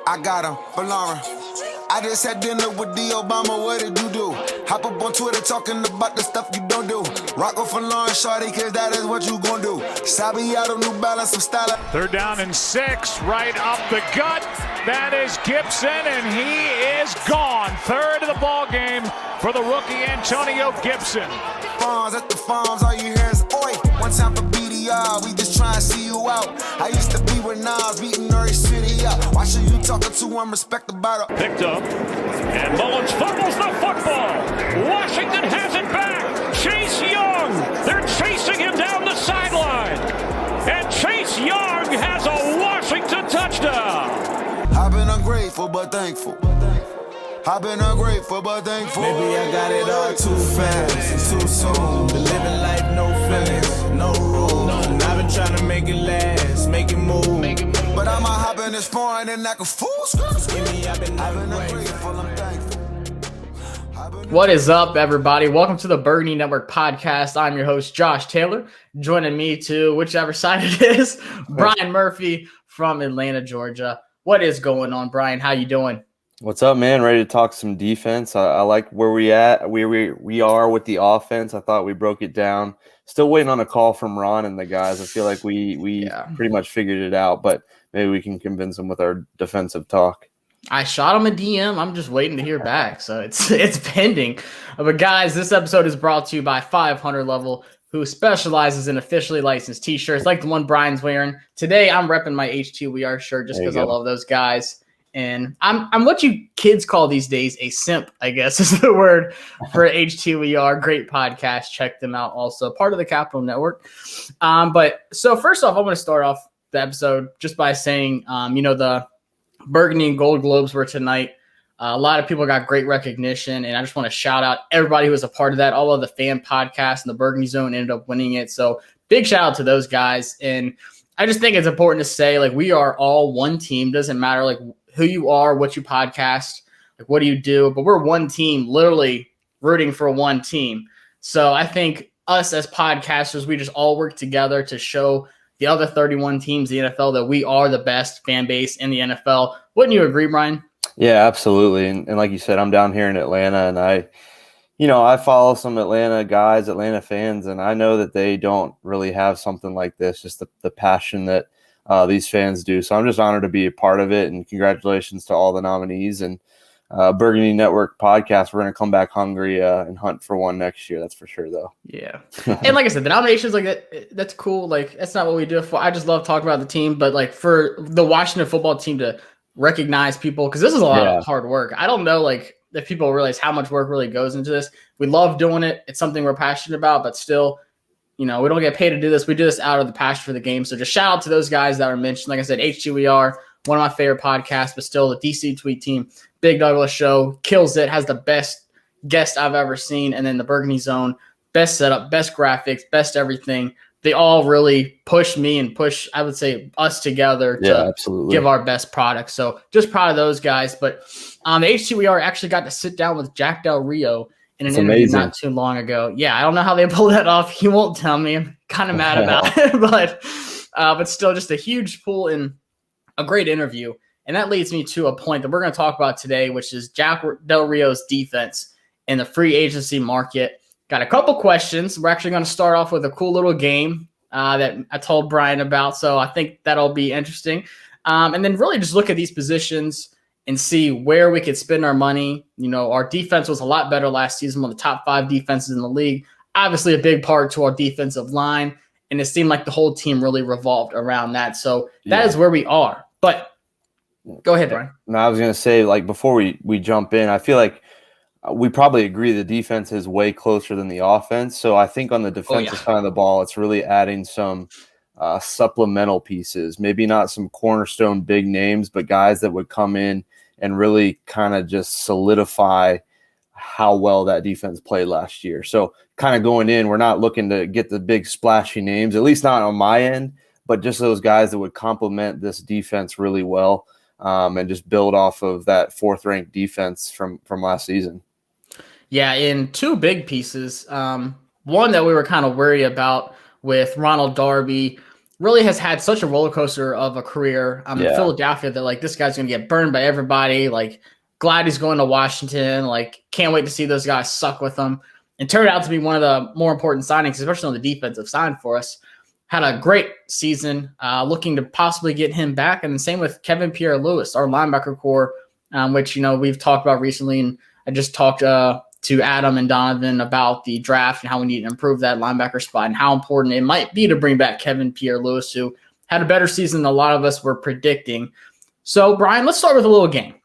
I got him for Lauren. I just had dinner with the Obama, what did you do? Hop up on Twitter talking about the stuff you don't do. Rock off for Lauren, shorty, cause that is what you gon' do. Sabi out of New Balance, some style. Third down and 6, right up the gut. That is Gibson, and he is gone. Third of the ball game for the rookie Antonio Gibson. Farms at the farms, all you hear is oi. One time for BDR, we just try and see you out. I used to be with Nas, beating every city up. Watch who you talking to, I'm respected by the. Picked up, and Mullins fumbles the football. Washington has it back. Chase Young, they're chasing him down the sideline. And Chase Young has a Washington touchdown. I've been ungrateful but thankful. I've been ungrateful but thankful. Maybe I got it all too fast and too soon. Been living life, no feelings, no rules. And I've been trying to make it last, make it move. But I'ma hop in this foreign and like a fool. I've been ungrateful, I'm thankful. What is up, everybody? Welcome to the Burgundy Network podcast. I'm your host, Josh Taylor. Joining me to whichever side it is, Brian Murphy from Atlanta, Georgia. What is going on, Brian? How you doing? What's up, man? Ready to talk some defense. I like where we are with the offense. I thought we broke it down. Still waiting on a call from Ron and the guys. I feel like we pretty much figured it out, but maybe we can convince them with our defensive talk. I shot him a DM. I'm just waiting to hear back, so it's pending. But guys, this episode is brought to you by 500 Level, who specializes in officially licensed T-shirts like the one Brian's wearing. Today, I'm repping my H2WR shirt just because I love those guys. And I'm what you kids call these days a simp, I guess is the word for H2WR. Great podcast. Check them out also. Part of the Capital Network. But so first off, I want to start off the episode just by saying, the Burgundy and Gold Globes were tonight. A lot of people got great recognition, and I just want to shout out everybody who was a part of that. All of the fan podcasts and the Burgundy Zone ended up winning it. So big shout out to those guys. And I just think it's important to say, like, we are all one team. Doesn't matter, like, who you are, what you podcast, like, what do you do? But we're one team, literally rooting for one team. So I think us as podcasters, we just all work together to show the other 31 teams in the NFL that we are the best fan base in the NFL. Wouldn't you agree, Brian? Yeah, absolutely. And like you said, I'm down here in Atlanta, and I follow some Atlanta guys, Atlanta fans, and I know that they don't really have something like this, just the passion that these fans do. So I'm just honored to be a part of it, and congratulations to all the nominees. And Burgundy Network podcast, we're going to come back hungry and hunt for one next year. That's for sure, though. Yeah. And like I said, the nominations, like that's cool. Like, that's not what we do for. I just love talking about the team, but like for the Washington football team to recognize people, because this is a lot of hard work. I don't know, like, if people realize how much work really goes into this. We love doing it. It's something we're passionate about, but still, we don't get paid to do this. We do this out of the passion for the game. So just shout out to those guys that were mentioned. Like I said, H2WR, one of my favorite podcasts, but still the DC Tweet team, Big Douglas Show, kills it, has the best guest I've ever seen. And then the Burgundy Zone, best setup, best graphics, best everything. They all really push me and push, I would say, us together to give our best product. So just proud of those guys. But the H2WR actually got to sit down with Jack Del Rio in an interview not too long ago. Yeah, I don't know how they pulled that off. He won't tell me. I'm kind of mad about it. But still, just a huge pull in a great interview. And that leads me to a point that we're going to talk about today, which is Jack Del Rio's defense in the free agency market. Got a couple questions. We're actually going to start off with a cool little game that I told Brian about. So I think that'll be interesting. And then really just look at these positions and see where we could spend our money. Our defense was a lot better last season, one of the top 5 defenses in the league. Obviously a big part to our defensive line. And it seemed like the whole team really revolved around that. So that is where we are. But go ahead, Brian. No, I was going to say, like, before we jump in, I feel like we probably agree the defense is way closer than the offense. So I think on the defensive side of the ball, it's really adding some supplemental pieces, maybe not some cornerstone big names, but guys that would come in and really kind of just solidify how well that defense played last year. So kind of going in, we're not looking to get the big splashy names, at least not on my end, but just those guys that would complement this defense really well and just build off of that 4th-ranked defense from last season. Yeah, in 2 big pieces. One that we were kind of worried about with Ronald Darby really has had such a roller coaster of a career in Philadelphia that like this guy's going to get burned by everybody. Like glad he's going to Washington. Like can't wait to see those guys suck with him. And turned out to be one of the more important signings, especially on the defensive side for us. Had a great season, looking to possibly get him back. And the same with Kevin Pierre-Louis, our linebacker core, which, we've talked about recently. And I just talked to Adam and Donovan about the draft and how we need to improve that linebacker spot and how important it might be to bring back Kevin Pierre-Louis, who had a better season than a lot of us were predicting. So, Brian, let's start with a little game.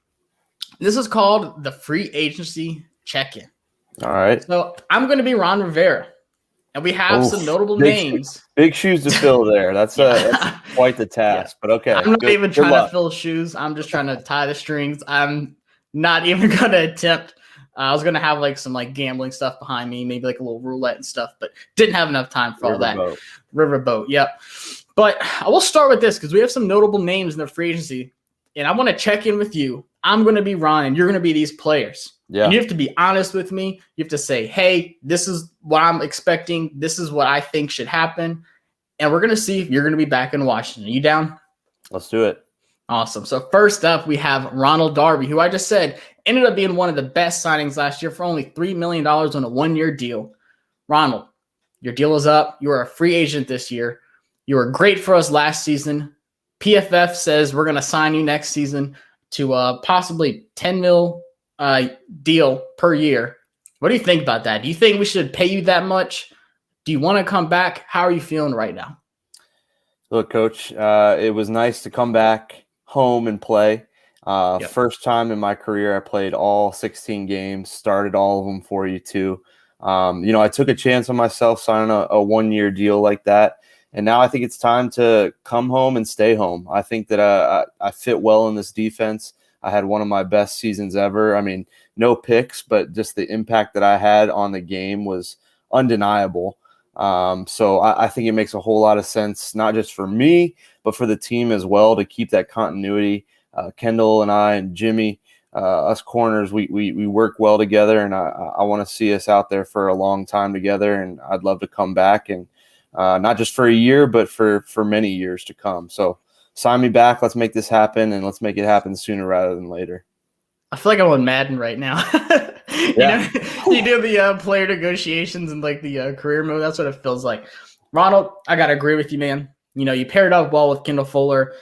This is called the free agency check-in. All right. So I'm going to be Ron Rivera, and we have some notable names. Big shoes to fill there. That's quite the task, but okay. I'm not even trying to fill shoes. I'm just trying to tie the strings. I'm not even going to attempt. I was going to have like some like gambling stuff behind me, maybe like a little roulette and stuff, but didn't have enough time for all that. Riverboat, yep. But I will start with this because we have some notable names in the free agency, and I want to check in with you. I'm going to be Ron, and you're going to be these players. Yeah. And you have to be honest with me. You have to say, hey, this is what I'm expecting. This is what I think should happen. And we're going to see if you're going to be back in Washington. Are you down? Let's do it. Awesome. So first up, we have Ronald Darby, who I just said ended up being one of the best signings last year for only $3 million on a one-year deal. Ronald, your deal is up. You are a free agent this year. You were great for us last season. PFF says we're going to sign you next season to possibly $10 million deal per year. What do you think about that? Do you think we should pay you that much? Do you want to come back? How are you feeling right now? Look, Coach, it was nice to come back home and play. First time in my career, I played all 16 games, started all of them for you too. I took a chance on myself signing a one-year deal like that. And now I think it's time to come home and stay home. I think that I fit well in this defense. I had one of my best seasons ever. I mean, no picks, but just the impact that I had on the game was undeniable. So I think it makes a whole lot of sense, not just for me, but for the team as well, to keep that continuity. Kendall and I and Jimmy, us corners, we work well together, and I want to see us out there for a long time together, and I'd love to come back, and not just for a year, but for many years to come. So sign me back. Let's make this happen, and let's make it happen sooner rather than later. I feel like I'm on Madden right now. You do the player negotiations and like the career mode. That's what it feels like. Ronald, I got to agree with you, man. You paired up well with Kendall Fuller.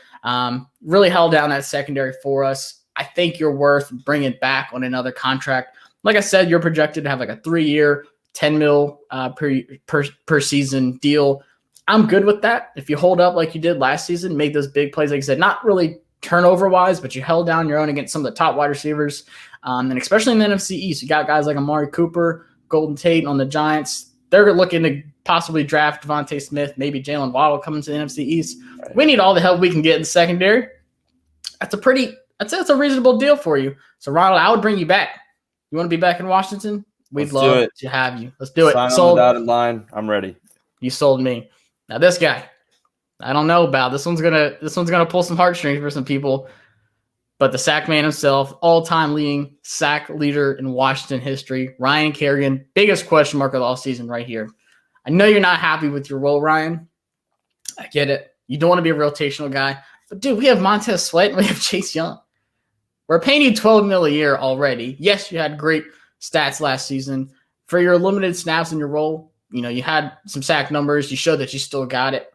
Really held down that secondary for us. I think you're worth bringing back on another contract. Like I said, you're projected to have like a 3-year, $10 million per season deal. I'm good with that. If you hold up like you did last season, make those big plays, like I said, not really turnover-wise, but you held down your own against some of the top wide receivers. And especially in the NFC East, you got guys like Amari Cooper, Golden Tate on the Giants. They're looking to possibly draft Devontae Smith, maybe Jalen Waddle coming to the NFC East. Right. We need all the help we can get in the secondary. That's a reasonable deal for you. So, Ronald, I would bring you back. You want to be back in Washington? We'd love to have you. Let's do it. Sign on the dotted line. I'm ready. You sold me. Now this guy, I don't know about. This one's gonna pull some heartstrings for some people. But the sack man himself, all-time leading sack leader in Washington history, Ryan Kerrigan, biggest question mark of the offseason right here. I know you're not happy with your role, Ryan. I get it. You don't want to be a rotational guy. But, dude, we have Montez Sweat and we have Chase Young. We're paying you $12 million a year already. Yes, you had great stats last season. For your limited snaps in your role, you had some sack numbers. You showed that you still got it.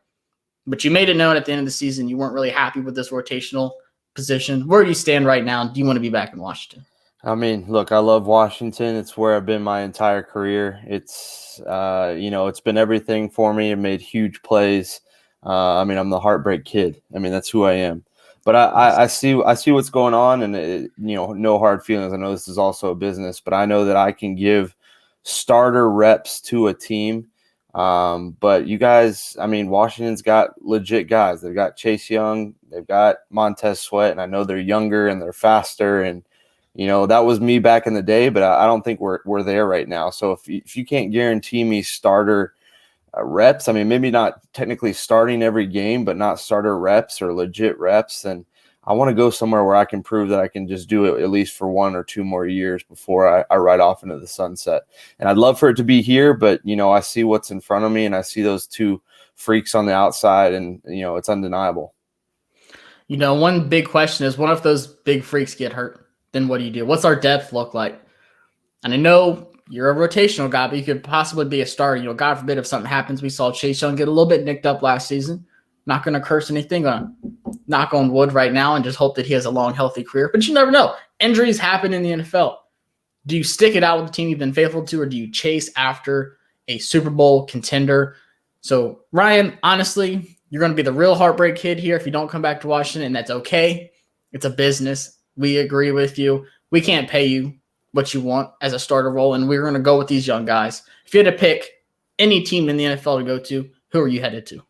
But you made it known at the end of the season you weren't really happy with this rotational position. Where do you stand right now? Do you want to be back in Washington? I mean, look, I love Washington. It's where I've been my entire career. It's, it's been everything for me. It made huge plays. I'm the heartbreak kid. That's who I am. But I see what's going on, and no hard feelings. I know this is also a business, but I know that I can give starter reps to a team. But you guys, Washington's got legit guys. They've got Chase Young, they've got Montez Sweat, and I know they're younger and they're faster. And, that was me back in the day, but I don't think we're there right now. So if you can't guarantee me starter reps, maybe not technically starting every game, but not starter reps or legit reps, then I want to go somewhere where I can prove that I can just do it at least for 1 or 2 more years before I ride off into the sunset. And I'd love for it to be here, but, I see what's in front of me, and I see those 2 freaks on the outside, and it's undeniable. One big question is, what if those big freaks get hurt? Then what do you do? What's our depth look like? And I know you're a rotational guy, but you could possibly be a starter. God forbid if something happens. We saw Chase Young get a little bit nicked up last season. Not going to curse anything. Going to knock on wood right now and just hope that he has a long, healthy career. But you never know. Injuries happen in the NFL. Do you stick it out with the team you've been faithful to, or do you chase after a Super Bowl contender? So, Ryan, honestly, you're going to be the real heartbreak kid here if you don't come back to Washington, and that's okay. It's a business. We agree with you. We can't pay you what you want as a starter role, and we're going to go with these young guys. If you had to pick any team in the NFL to go to, who are you headed to?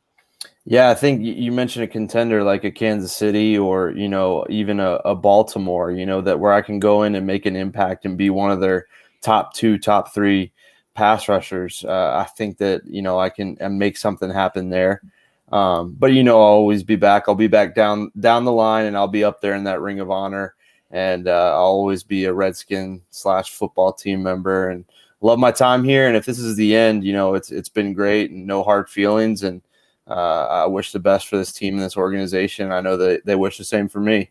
Yeah, I think you mentioned a contender like a Kansas City or, even a Baltimore, that where I can go in and make an impact and be one of their top 2, top 3 pass rushers. I think that, I can make something happen there. But, I'll always be back. I'll be back down the line, and I'll be up there in that Ring of Honor. And I'll always be a Redskin/football team member and love my time here. And if this is the end, it's been great and no hard feelings. And I wish the best for this team and this organization. I know that they wish the same for me.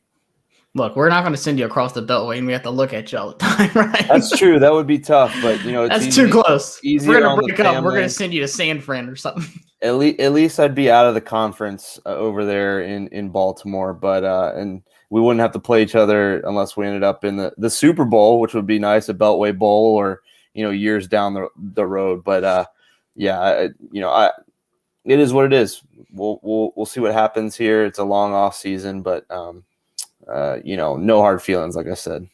Look, we're not going to send you across the beltway, and we have to look at you all the time, right? That's true. That would be tough, but it's that's too close. We're going to break up. We're going to send you to San Fran or something. At least I'd be out of the conference over there in Baltimore, but and we wouldn't have to play each other unless we ended up in the Super Bowl, which would be nice, a Beltway Bowl, or years down the road. But it is what it is. We'll see what happens here. It's a long off season, but no hard feelings, like I said.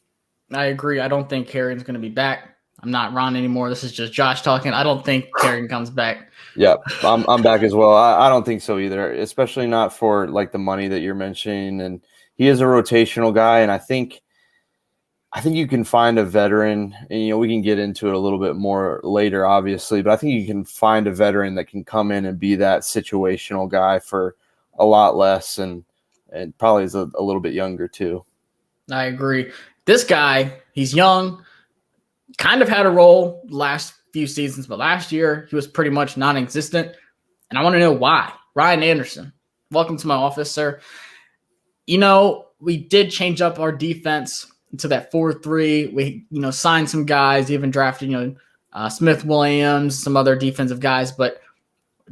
I agree. I don't think Kerrigan's going to be back. I'm not Ron anymore. This is just Josh talking. I don't think Kerrigan comes back. Yeah, I'm back as well. I don't think so either, especially not for like the money that you're mentioning. And he is a rotational guy, and I think you can find a veteran, and we can get into it a little bit more later, obviously, but I think you can find a veteran that can come in and be that situational guy for a lot less, and probably is a little bit younger too. I agree. This guy, he's young, kind of had a role last few seasons, but last year he was pretty much non-existent, and I want to know why. Ryan Anderson, welcome to my office, sir. We did change up our defense to that 4-3. We, signed some guys, even drafted, Smith Williams, some other defensive guys, but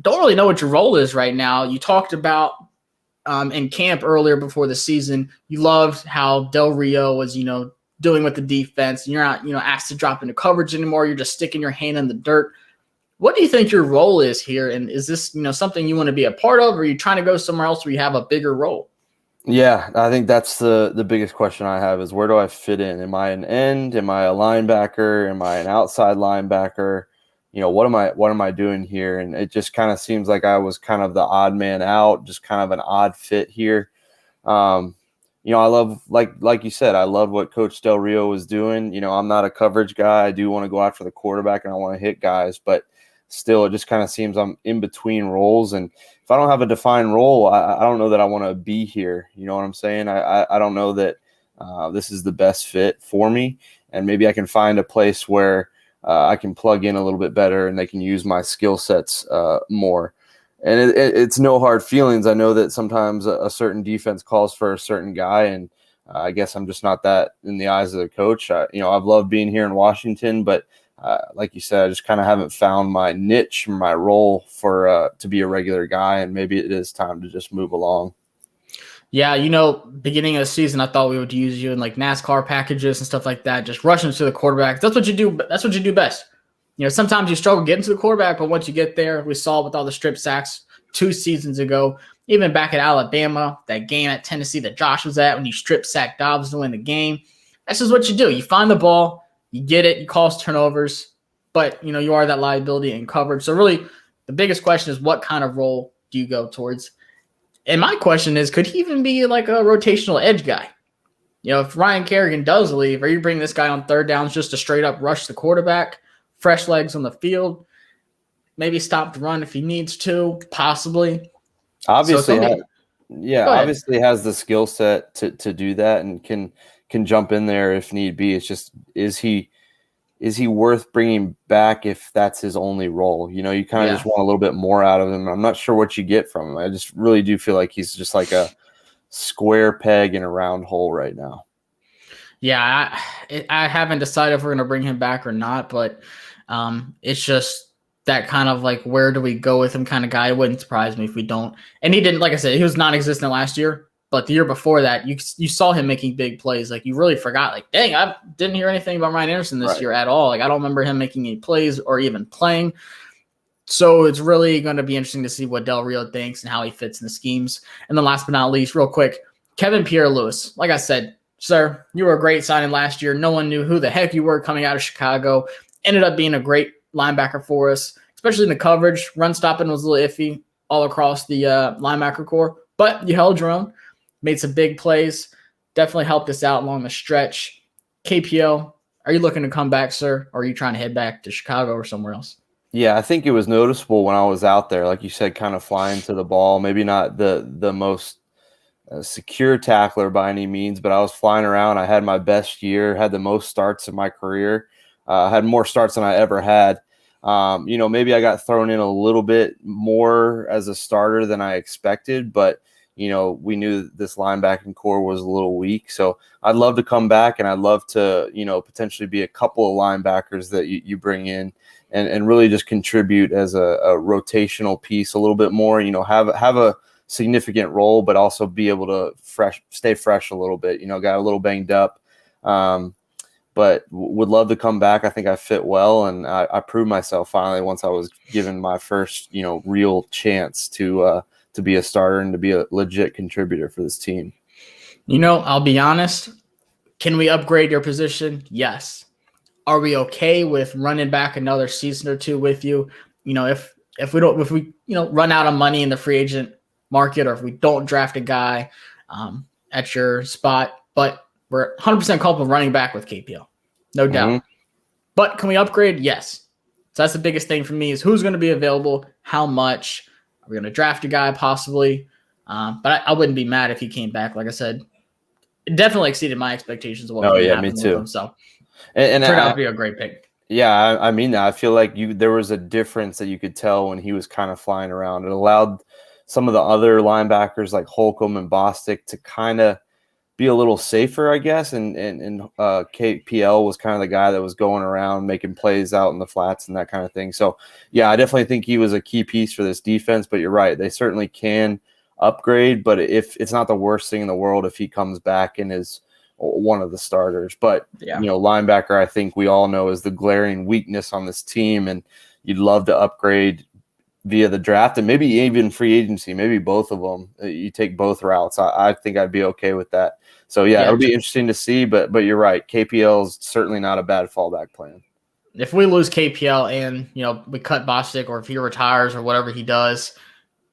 don't really know what your role is right now. You talked about in camp earlier before the season, you loved how Del Rio was, doing with the defense, and you're not, asked to drop into coverage anymore. You're just sticking your hand in the dirt. What do you think your role is here? And is this, something you want to be a part of, or are you trying to go somewhere else where you have a bigger role? Yeah, I think that's the biggest question I have is, where do I fit in? Am I an end? Am I a linebacker? Am I an outside linebacker? What am I doing here? And it just kind of seems like I was kind of the odd man out, just kind of an odd fit here. I love, like you said, I love what Coach Del Rio was doing. I'm not a coverage guy. I do want to go after the quarterback and I want to hit guys, but still, it just kind of seems I'm in between roles. And if I don't have a defined role, I don't know that I want to be here. You know what I'm saying? I don't know that this is the best fit for me. And maybe I can find a place where I can plug in a little bit better and they can use my skill sets more. And it's no hard feelings. I know that sometimes a certain defense calls for a certain guy, and I guess I'm just not that in the eyes of the coach. I've loved being here in Washington, but like you said, I just kind of haven't found my niche, my role for to be a regular guy, and maybe it is time to just move along. Yeah, beginning of the season, I thought we would use you in like NASCAR packages and stuff like that, just rushing to the quarterback. That's what you do. That's what you do best. Sometimes you struggle getting to the quarterback, but once you get there, we saw with all the strip sacks 2 seasons ago, even back at Alabama, that game at Tennessee that Josh was at when you strip sacked Dobbs to win the game. That's just what you do. You find the ball, you get it, you cause turnovers, but you are that liability in coverage. So really, the biggest question is, what kind of role do you go towards? And my question is, could he even be like a rotational edge guy? If Ryan Kerrigan does leave, are you bringing this guy on third downs just to straight up rush the quarterback, fresh legs on the field, maybe stop the run if he needs to, possibly? Obviously, obviously has the skill set to do that and can jump in there if need be. It's just, is he is he worth bringing back if that's his only role? You know, you kind of just want a little bit more out of him. I'm not sure what you get from him. I just really do feel like he's just like a square peg in a round hole right now. Yeah, I haven't decided if we're going to bring him back or not, but it's just that kind of like, where do we go with him kind of guy. It wouldn't surprise me if we don't. And he didn't, like I said, he was non-existent last year. But the year before that, you saw him making big plays. Like, you really forgot, like, dang, I didn't hear anything about Ryan Anderson this year at all. Like, I don't remember him making any plays or even playing. So it's really going to be interesting to see what Del Rio thinks and how he fits in the schemes. And then last but not least, real quick, Kevin Pierre-Louis. Like I said, sir, you were a great signing last year. No one knew who the heck you were coming out of Chicago. Ended up being a great linebacker for us, especially in the coverage. Run stopping was a little iffy all across the linebacker core. But you held your own. Made some big plays, definitely helped us out along the stretch. KPL, are you looking to come back, sir? Or are you trying to head back to Chicago or somewhere else? Yeah, I think it was noticeable when I was out there, like you said, kind of flying to the ball. Maybe not the most secure tackler by any means, but I was flying around. I had my best year, had the most starts in my career. Had more starts than I ever had. Maybe I got thrown in a little bit more as a starter than I expected, but we knew this linebacking core was a little weak. So I'd love to come back, and I'd love to, potentially be a couple of linebackers that you bring in and really just contribute as a rotational piece a little bit more, have a significant role, but also be able to stay fresh a little bit, got a little banged up. But would love to come back. I think I fit well, and I proved myself finally once I was given my first, real chance to be a starter and to be a legit contributor for this team. I'll be honest. Can we upgrade your position? Yes. Are we okay with running back another season or two with you? If we run out of money in the free agent market, or if we don't draft a guy at your spot, but we're 100% culpable running back with KPL. No doubt. But can we upgrade? Yes. So that's the biggest thing for me, is who's going to be available, how much. Are we going to draft a guy possibly? But I wouldn't be mad if he came back. Like I said, it definitely exceeded my expectations of what me too. Him, so and turned out to be a great pick. Yeah, I mean that. I feel like there was a difference that you could tell when he was kind of flying around. It allowed some of the other linebackers like Holcomb and Bostic to kind of be a little safer, I guess. And KPL was kind of the guy that was going around making plays out in the flats and that kind of thing. So, yeah, I definitely think he was a key piece for this defense. But you're right. They certainly can upgrade. But if it's not the worst thing in the world if he comes back and is one of the starters. But, linebacker, I think we all know, is the glaring weakness on this team. And you'd love to upgrade via the draft and maybe even free agency, maybe both of them. You take both routes. I think I'd be okay with that. So, it'll be interesting to see, but you're right. KPL is certainly not a bad fallback plan. If we lose KPL and, we cut Bostic, or if he retires or whatever he does,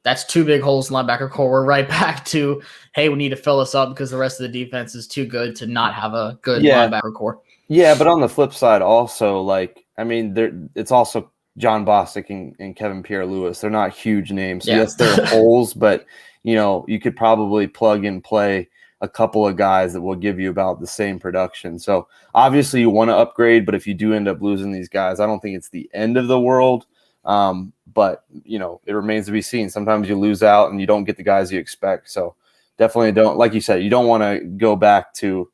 that's two big holes in linebacker core. We're right back to, hey, we need to fill this up because the rest of the defense is too good to not have a good linebacker core. Yeah, but on the flip side also, it's also John Bostic and Kevin Pierre-Louis. They're not huge names. So yes, they're holes, but, you could probably plug and play a couple of guys that will give you about the same production. So obviously you want to upgrade, but if you do end up losing these guys, I don't think it's the end of the world. But it remains to be seen. Sometimes you lose out and you don't get the guys you expect. So definitely don't, like you said, you don't want to go back to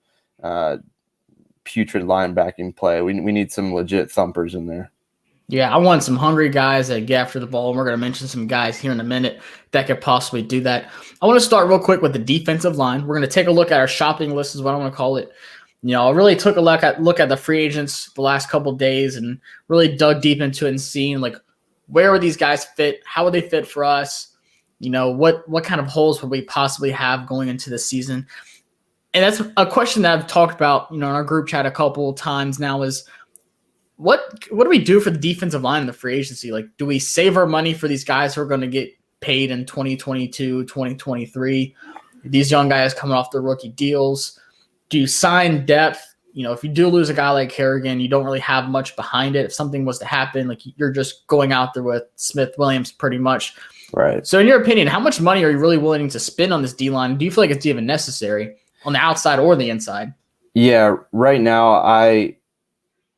putrid linebacking play. We need some legit thumpers in there. Yeah, I want some hungry guys that get after the ball, and we're going to mention some guys here in a minute that could possibly do that. I want to start real quick with the defensive line. We're going to take a look at our shopping list, is what I want to call it. I really took a look at the free agents the last couple of days and really dug deep into it and seeing, where would these guys fit? How would they fit for us? What kind of holes would we possibly have going into the season? And that's a question that I've talked about, in our group chat a couple of times now, is what do we do for the defensive line in the free agency? Do we save our money for these guys who are going to get paid in 2022, 2023? These young guys coming off their rookie deals. Do you sign depth? If you do lose a guy like Harrigan, you don't really have much behind it. If something was to happen, you're just going out there with Smith Williams pretty much. Right. So in your opinion, how much money are you really willing to spend on this D-line? Do you feel like it's even necessary on the outside or the inside? Yeah, right now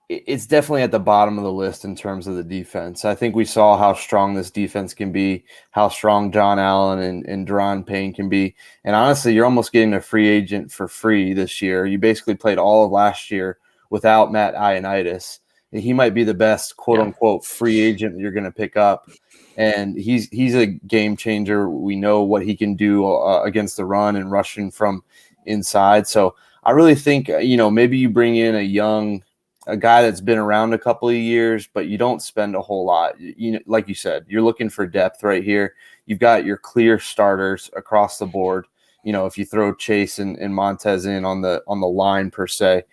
it's definitely at the bottom of the list in terms of the defense. I think we saw how strong this defense can be, how strong John Allen and Deron Payne can be. And honestly, you're almost getting a free agent for free this year. You basically played all of last year without Matt Ioannidis. He might be the best quote-unquote free agent that you're going to pick up. And he's a game changer. We know what he can do against the run and rushing from inside. So I really think, maybe you bring in a guy that's been around a couple of years, but you don't spend a whole lot. Like you said, you're looking for depth right here. You've got your clear starters across the board. If you throw Chase and Montez in on the line per se,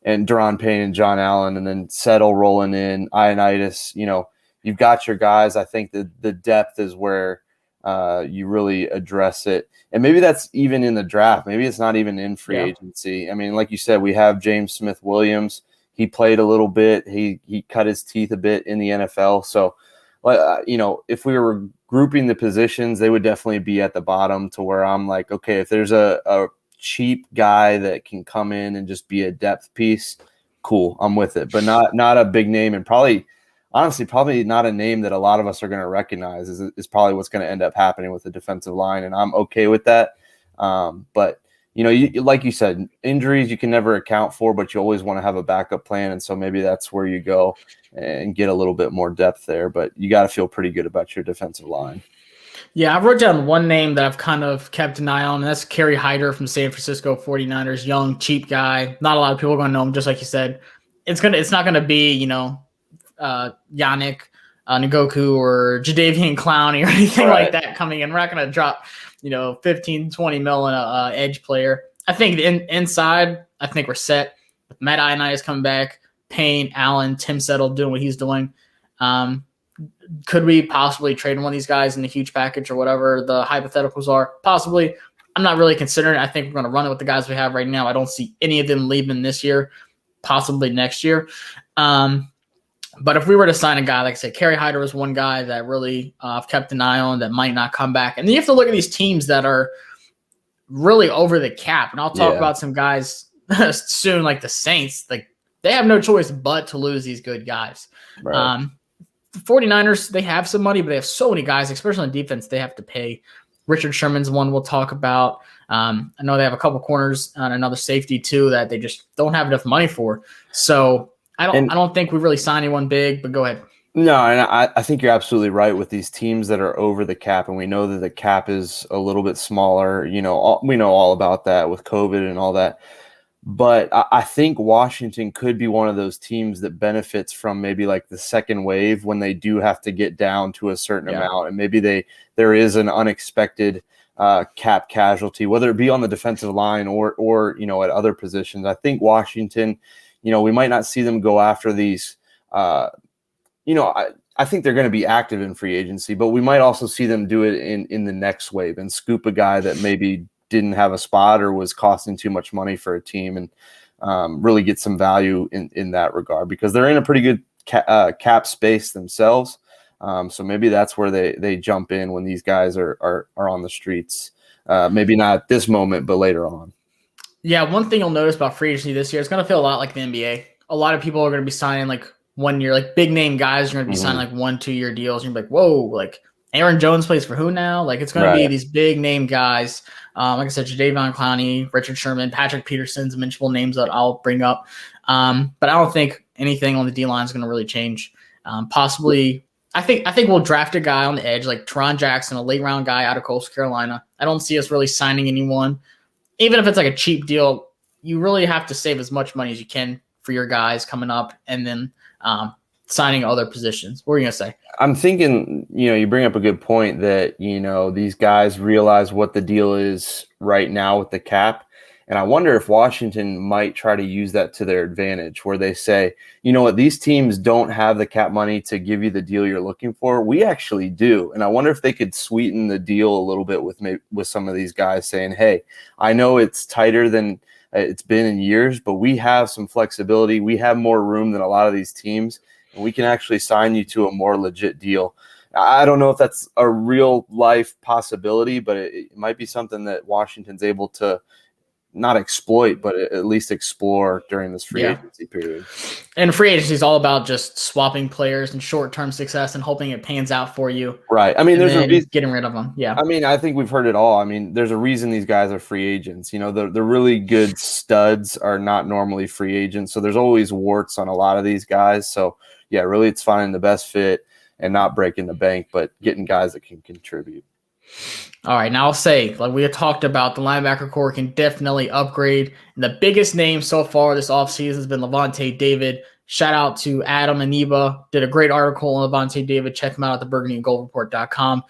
and Deron Payne and John Allen, and then Settle rolling in, Ioannidis, you've got your guys. I think the depth is where you really address it. And maybe that's even in the draft. Maybe it's not even in free agency. I mean, like you said, we have James Smith-Williams. He played a little bit. He cut his teeth a bit in the NFL. So, if we were grouping the positions, they would definitely be at the bottom, to where I'm like, okay, if there's a cheap guy that can come in and just be a depth piece, cool, I'm with it. But not a big name, and probably not a name that a lot of us are going to recognize is probably what's going to end up happening with the defensive line. And I'm okay with that. But, like you said, injuries you can never account for, but you always want to have a backup plan. And so maybe that's where you go and get a little bit more depth there. But you got to feel pretty good about your defensive line. Yeah, I wrote down one name that I've kind of kept an eye on, and that's Kerry Hyder from San Francisco 49ers. Young, cheap guy. Not a lot of people are going to know him, just like you said. It's not going to be, Yannick Ngakoue or Jadeveon Clowney or anything like that coming in. We're not going to drop, 15, 20 mil in a edge player. I think inside, I think we're set. Matt Ioannidis coming back, Payne, Allen, Tim Settle doing what he's doing. Could we possibly trade one of these guys in a huge package or whatever the hypotheticals are? Possibly. I'm not really considering it. I think we're going to run it with the guys we have right now. I don't see any of them leaving this year, possibly next year. But if we were to sign a guy, like I said, Kerry Hyder was one guy that really I've kept an eye on that might not come back. And then you have to look at these teams that are really over the cap. And I'll talk about some guys soon, like the Saints. Like, they have no choice but to lose these good guys. Right. The 49ers, they have some money, but they have so many guys, especially on defense, they have to pay. Richard Sherman's one we'll talk about. I know they have a couple corners and another safety too that they just don't have enough money for. So I don't think we really signed anyone big, but go ahead. No, and I think you're absolutely right with these teams that are over the cap, and we know that the cap is a little bit smaller. We know all about that with COVID and all that. But I think Washington could be one of those teams that benefits from maybe like the second wave when they do have to get down to a certain amount, and maybe there is an unexpected cap casualty, whether it be on the defensive line or at other positions. I think Washington, we might not see them go after these. I think they're going to be active in free agency, but we might also see them do it in the next wave and scoop a guy that maybe didn't have a spot or was costing too much money for a team, and really get some value in that regard, because they're in a pretty good cap space themselves. So maybe that's where they jump in when these guys are on the streets. Maybe not at this moment, but later on. Yeah, one thing you'll notice about free agency this year, it's going to feel a lot like the NBA. A lot of people are going to be signing like 1 year, like big name guys are going to be signing like 1-2 year deals. And you're like, whoa, like Aaron Jones plays for who now? Like, it's going to be these big name guys. Like I said, Jadeveon Clowney, Richard Sherman, Patrick Peterson's mentionable names that I'll bring up. But I don't think anything on the D-line is going to really change. Possibly, I think we'll draft a guy on the edge, like Teron Jackson, a late round guy out of Coastal Carolina. I don't see us really signing anyone. Even if it's like a cheap deal, you really have to save as much money as you can for your guys coming up, and then signing other positions. What are you going to say? I'm thinking, you bring up a good point that, these guys realize what the deal is right now with the cap. And I wonder if Washington might try to use that to their advantage, where they say, you know what, these teams don't have the cap money to give you the deal you're looking for. We actually do. And I wonder if they could sweeten the deal a little bit with some of these guys saying, hey, I know it's tighter than it's been in years, but we have some flexibility. We have more room than a lot of these teams, and we can actually sign you to a more legit deal. I don't know if that's a real life possibility, but it might be something that Washington's able to not exploit, but at least explore during this free agency period. And free agency is all about just swapping players and short-term success and hoping it pans out for you. Right. I mean, there's a reason getting rid of them. Yeah. I mean, I think we've heard it all. I mean, there's a reason these guys are free agents. You know, the really good studs are not normally free agents. So there's always warts on a lot of these guys. So yeah, really it's finding the best fit and not breaking the bank, but getting guys that can contribute. All right, now I'll say, like we had talked about, the linebacker core can definitely upgrade. And the biggest name so far this offseason has been Lavonte David. Shout out to Adam Aniba. Did a great article on Lavonte David. Check him out at theburgundyandgoldreport.com.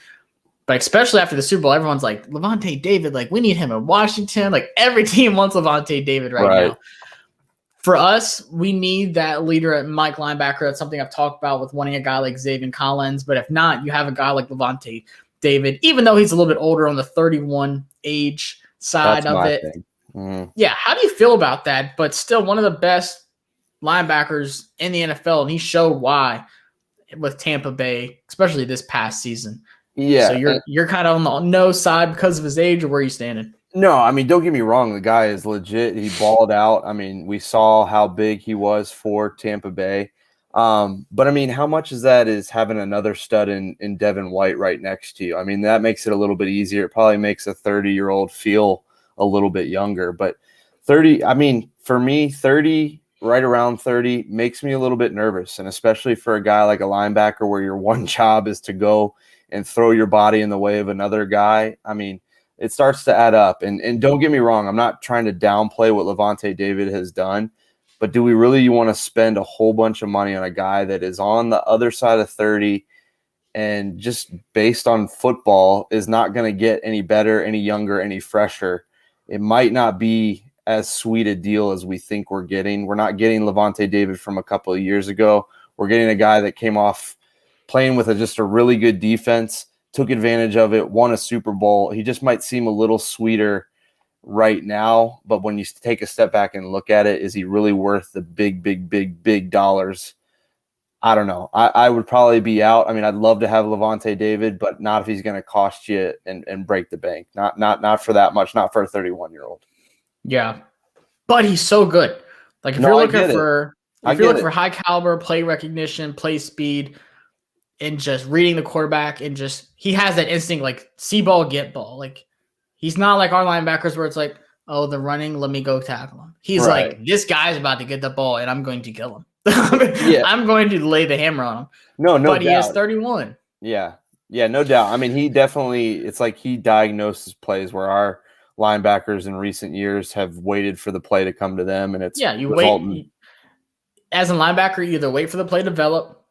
But especially after the Super Bowl, everyone's like, Lavonte David, like we need him in Washington. Like every team wants Lavonte David right now. For us, we need that leader at Mike linebacker. That's something I've talked about with wanting a guy like Xavier Collins. But if not, you have a guy like Lavonte David, even though he's a little bit older on the 31 age side of it. Yeah, how do you feel about that? But still one of the best linebackers in the NFL, and he showed why with Tampa Bay, especially this past season. Yeah. So you're kind of on the no side because of his age, or where are you standing? No, I mean, don't get me wrong. The guy is legit. He balled out. I mean, we saw how big he was for Tampa Bay. But I mean, how much is that is having another stud in Devin White right next to you? I mean, that makes it a little bit easier. It probably makes a 30-year-old feel a little bit younger, but 30, I mean, for me, 30, right around 30 makes me a little bit nervous. And especially for a guy like a linebacker where your one job is to go and throw your body in the way of another guy. I mean, it starts to add up. And don't get me wrong, I'm not trying to downplay what Lavonte David has done. But do we really want to spend a whole bunch of money on a guy that is on the other side of 30 and just based on football is not going to get any better, any younger, any fresher? It might not be as sweet a deal as we think we're getting. We're not getting Lavonte David from a couple of years ago. We're getting a guy that came off playing with just a really good defense, took advantage of it, won a Super Bowl. He just might seem a little sweeter right now, but when you take a step back and look at it, is he really worth the big dollars? I don't know. I would probably be out. I mean, I'd love to have Lavonte David, but not if he's going to cost you and break the bank. Not for that much. Not for a 31-year-old. Yeah, but he's so good. Like if you're looking for high caliber play recognition, play speed, and just reading the quarterback, and just he has that instinct like see ball, get ball. Like he's not like our linebackers where it's like, oh, they're running, let me go tackle him. He's like, this guy's about to get the ball and I'm going to kill him. I'm going to lay the hammer on him. No but doubt. He is 31. Yeah, no doubt. I mean, he definitely, it's like he diagnoses plays where our linebackers in recent years have waited for the play to come to them. And it's you wait. As a linebacker, you either wait for the play to develop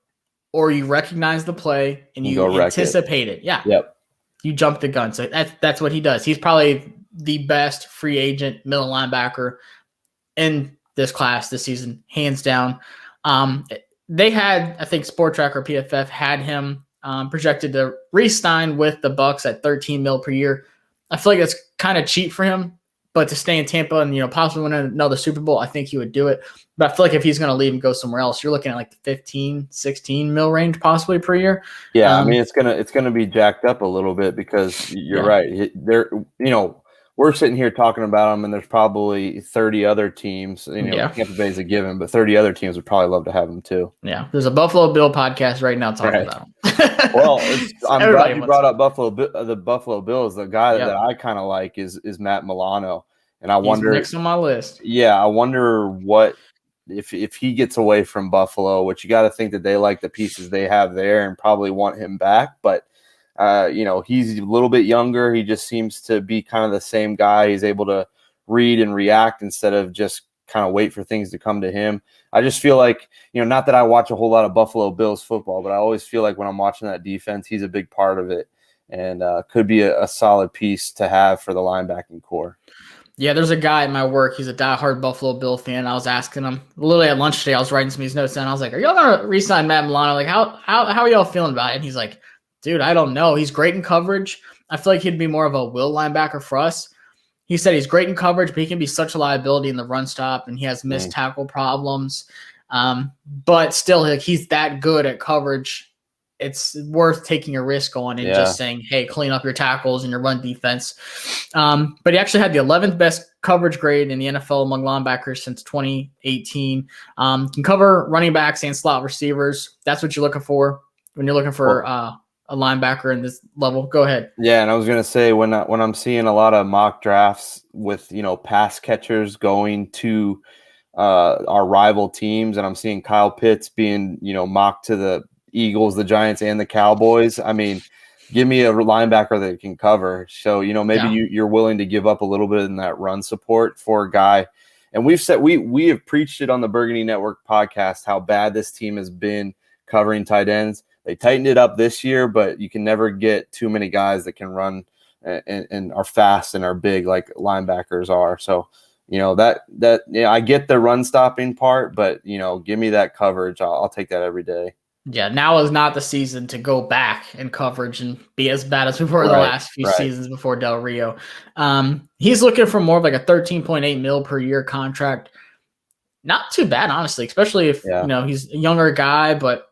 or you recognize the play and you anticipate it. Yeah. Yep. You jump the gun. So that's what he does. He's probably the best free agent middle linebacker in this class this season, hands down. They had, I think Sport Tracker PFF had him projected to re-sign with the Bucs at $13 million per year. I feel like that's kind of cheap for him, but to stay in Tampa and possibly win another Super Bowl, I think he would do it. But I feel like if he's going to leave and go somewhere else, you're looking at like the 15, 16 mil range possibly per year. Yeah, I mean it's gonna be jacked up a little bit because you're right. We're sitting here talking about him, and there's probably 30 other teams. Tampa Bay's a given, but 30 other teams would probably love to have him too. Yeah, there's a Buffalo Bill podcast right now talking about him. Well, I'm glad you brought up the Buffalo Bills. The guy that I kind of like is Matt Milano, and I wonder next on my list. Yeah, I wonder what if he gets away from Buffalo, which you got to think that they like the pieces they have there and probably want him back, but. He's a little bit younger. He just seems to be kind of the same guy. He's able to read and react instead of just kind of wait for things to come to him. I just feel like, not that I watch a whole lot of Buffalo Bills football, but I always feel like when I'm watching that defense, he's a big part of it and could be a solid piece to have for the linebacking core. Yeah, there's a guy at my work. He's a diehard Buffalo Bill fan. I was asking him literally at lunch today. I was writing some of these notes down. I was like, "Are y'all gonna re-sign Matt Milano? Like, how are y'all feeling about it?" And he's like, "Dude, I don't know. He's great in coverage. I feel like he'd be more of a will linebacker for us." He said he's great in coverage, but he can be such a liability in the run stop, and he has missed tackle problems. But still, he's that good at coverage it's worth taking a risk on and just saying, hey, clean up your tackles and your run defense. But he actually had the 11th best coverage grade in the NFL among linebackers since 2018. Can cover running backs and slot receivers. That's what you're looking for when you're looking for a linebacker in this level. Go ahead. Yeah, and I was going to say when I'm seeing a lot of mock drafts with, pass catchers going to our rival teams, and I'm seeing Kyle Pitts being, mocked to the Eagles, the Giants, and the Cowboys. I mean, give me a linebacker that can cover. So, maybe you're willing to give up a little bit in that run support for a guy. And we've said we have preached it on the Burgundy Network podcast how bad this team has been covering tight ends. They tightened it up this year, but you can never get too many guys that can run and are fast and are big like linebackers are. So, I get the run stopping part, but give me that coverage. I'll take that every day. Yeah, now is not the season to go back in coverage and be as bad as we were the last few seasons before Del Rio. He's looking for more of like a $13.8 million per year contract. Not too bad, honestly, especially if he's a younger guy, but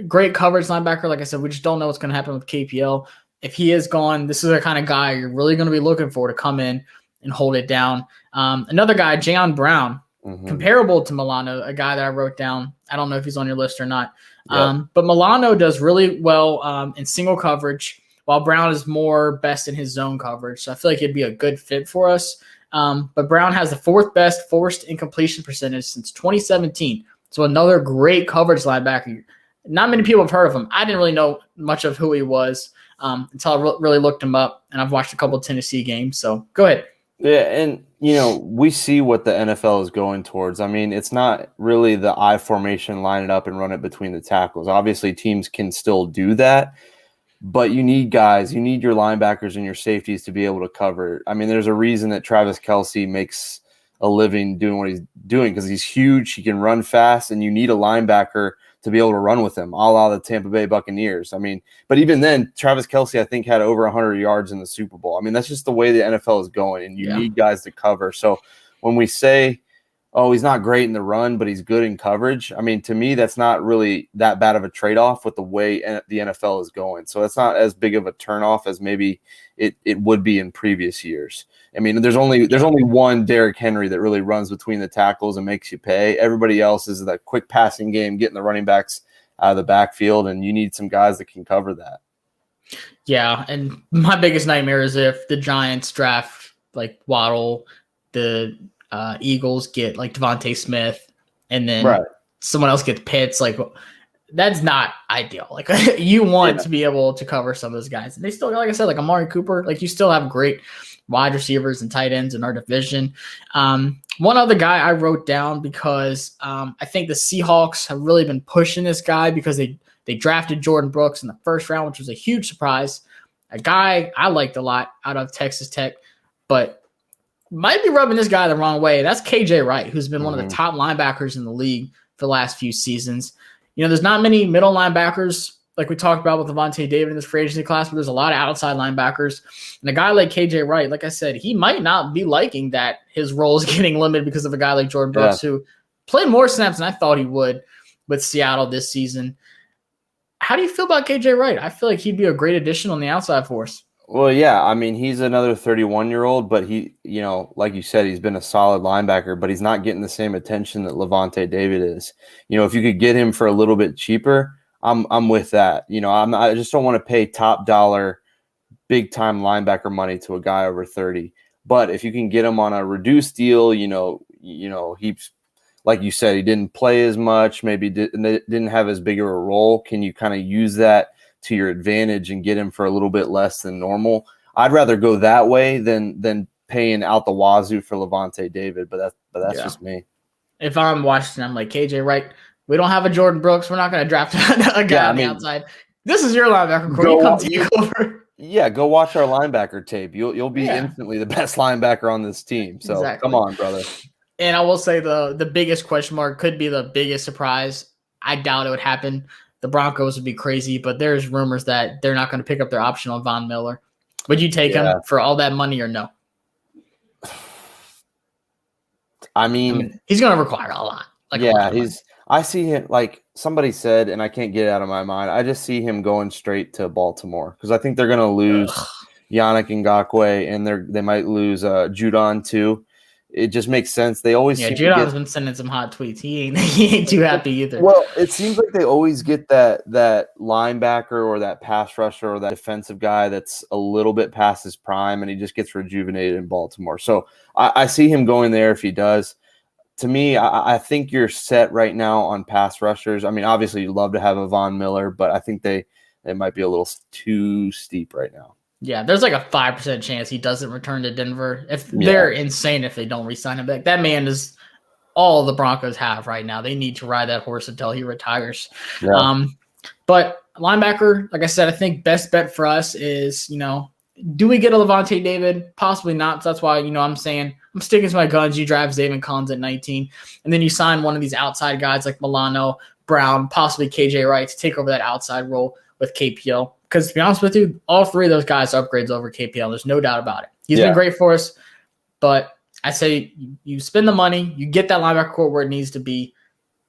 great coverage linebacker. Like I said, we just don't know what's going to happen with KPL. If he is gone, this is the kind of guy you're really going to be looking for to come in and hold it down. Another guy, Jayon Brown, comparable to Milano, a guy that I wrote down. I don't know if he's on your list or not. But Milano does really well in single coverage, while Brown is more best in his zone coverage. So I feel like it'd be a good fit for us. But Brown has the 4th best forced incompletion percentage since 2017. So another great coverage linebacker. Not many people have heard of him. I didn't really know much of who he was until I really looked him up, and I've watched a couple of Tennessee games. So go ahead. Yeah, and we see what the NFL is going towards. I mean, it's not really the I formation, line it up and run it between the tackles. Obviously, teams can still do that, but you need guys, you need your linebackers and your safeties to be able to cover. I mean, there's a reason that Travis Kelce makes a living doing what he's doing because he's huge, he can run fast, and you need a linebacker to be able to run with him, a la the Tampa Bay Buccaneers. I mean, but even then, Travis Kelce, I think, had over 100 yards in the Super Bowl. I mean, that's just the way the NFL is going, and you need guys to cover. So when we say, oh, he's not great in the run, but he's good in coverage, I mean, to me, that's not really that bad of a trade-off with the way the NFL is going. So that's not as big of a turnoff as maybe it would be in previous years. I mean, there's only one Derrick Henry that really runs between the tackles and makes you pay. Everybody else is that quick passing game, getting the running backs out of the backfield, and you need some guys that can cover that. Yeah, and my biggest nightmare is if the Giants draft like Waddle, the Eagles get like Devontae Smith, and then someone else gets Pitts. Like, that's not ideal. Like, you want to be able to cover some of those guys. And they still, like I said, like Amari Cooper, like you still have great wide receivers and tight ends in our division. One other guy I wrote down because I think the Seahawks have really been pushing this guy because they drafted Jordan Brooks in the first round, which was a huge surprise. A guy I liked a lot out of Texas Tech, but might be rubbing this guy the wrong way. That's KJ Wright, who's been one of the top linebackers in the league for the last few seasons. There's not many middle linebackers like we talked about with Lavonte David in this free agency class, but there's a lot of outside linebackers. And a guy like KJ Wright, like I said, he might not be liking that his role is getting limited because of a guy like Jordan Brooks, who played more snaps than I thought he would with Seattle this season. How do you feel about KJ Wright? I feel like he'd be a great addition on the outside for us. Well, yeah, I mean, he's another 31-year-old, but he, like you said, he's been a solid linebacker, but he's not getting the same attention that Lavonte David is. If you could get him for a little bit cheaper, I'm with that. I just don't want to pay top dollar, big time linebacker money to a guy over 30. But if you can get him on a reduced deal, he's, like you said, he didn't play as much, maybe didn't have as big of a role. Can you kind of use that to your advantage and get him for a little bit less than normal? I'd rather go that way than paying out the wazoo for Lavonte David, but that's just me. If I'm Washington, I'm like, KJ Wright, we don't have a Jordan Brooks. We're not going to draft a guy on the outside. This is your linebacker core. You come take over. Yeah, go watch our linebacker tape. You'll be instantly the best linebacker on this team. So Come on, brother. And I will say the biggest question mark could be the biggest surprise. I doubt it would happen. The Broncos would be crazy, but there's rumors that they're not going to pick up their option on Von Miller. Would you take him for all that money or no? I mean he's going to require a lot. I see him, like somebody said, and I can't get it out of my mind, I just see him going straight to Baltimore because I think they're going to lose Yannick Ngakoue, and they might lose Judon too. It just makes sense. They always Judon's been sending some hot tweets. He ain't too happy either. Well, it seems like they always get that linebacker or that pass rusher or that defensive guy that's a little bit past his prime, and he just gets rejuvenated in Baltimore. So I see him going there if he does. To me, I think you're set right now on pass rushers. I mean, obviously you'd love to have a Von Miller, but I think they might be a little too steep right now. Yeah, there's like a 5% chance he doesn't return to Denver. They're insane if they don't re-sign him back. That man is all the Broncos have right now. They need to ride that horse until he retires. Yeah. But linebacker, like I said, I think best bet for us is, do we get a Lavonte David? Possibly not. So that's why, I'm saying I'm sticking to my guns. You draft Zaven Collins at 19, and then you sign one of these outside guys like Milano, Brown, possibly KJ Wright to take over that outside role with KPL. Because to be honest with you, all three of those guys are upgrades over KPL. There's no doubt about it. He's been great for us, but I say you spend the money, you get that linebacker core where it needs to be,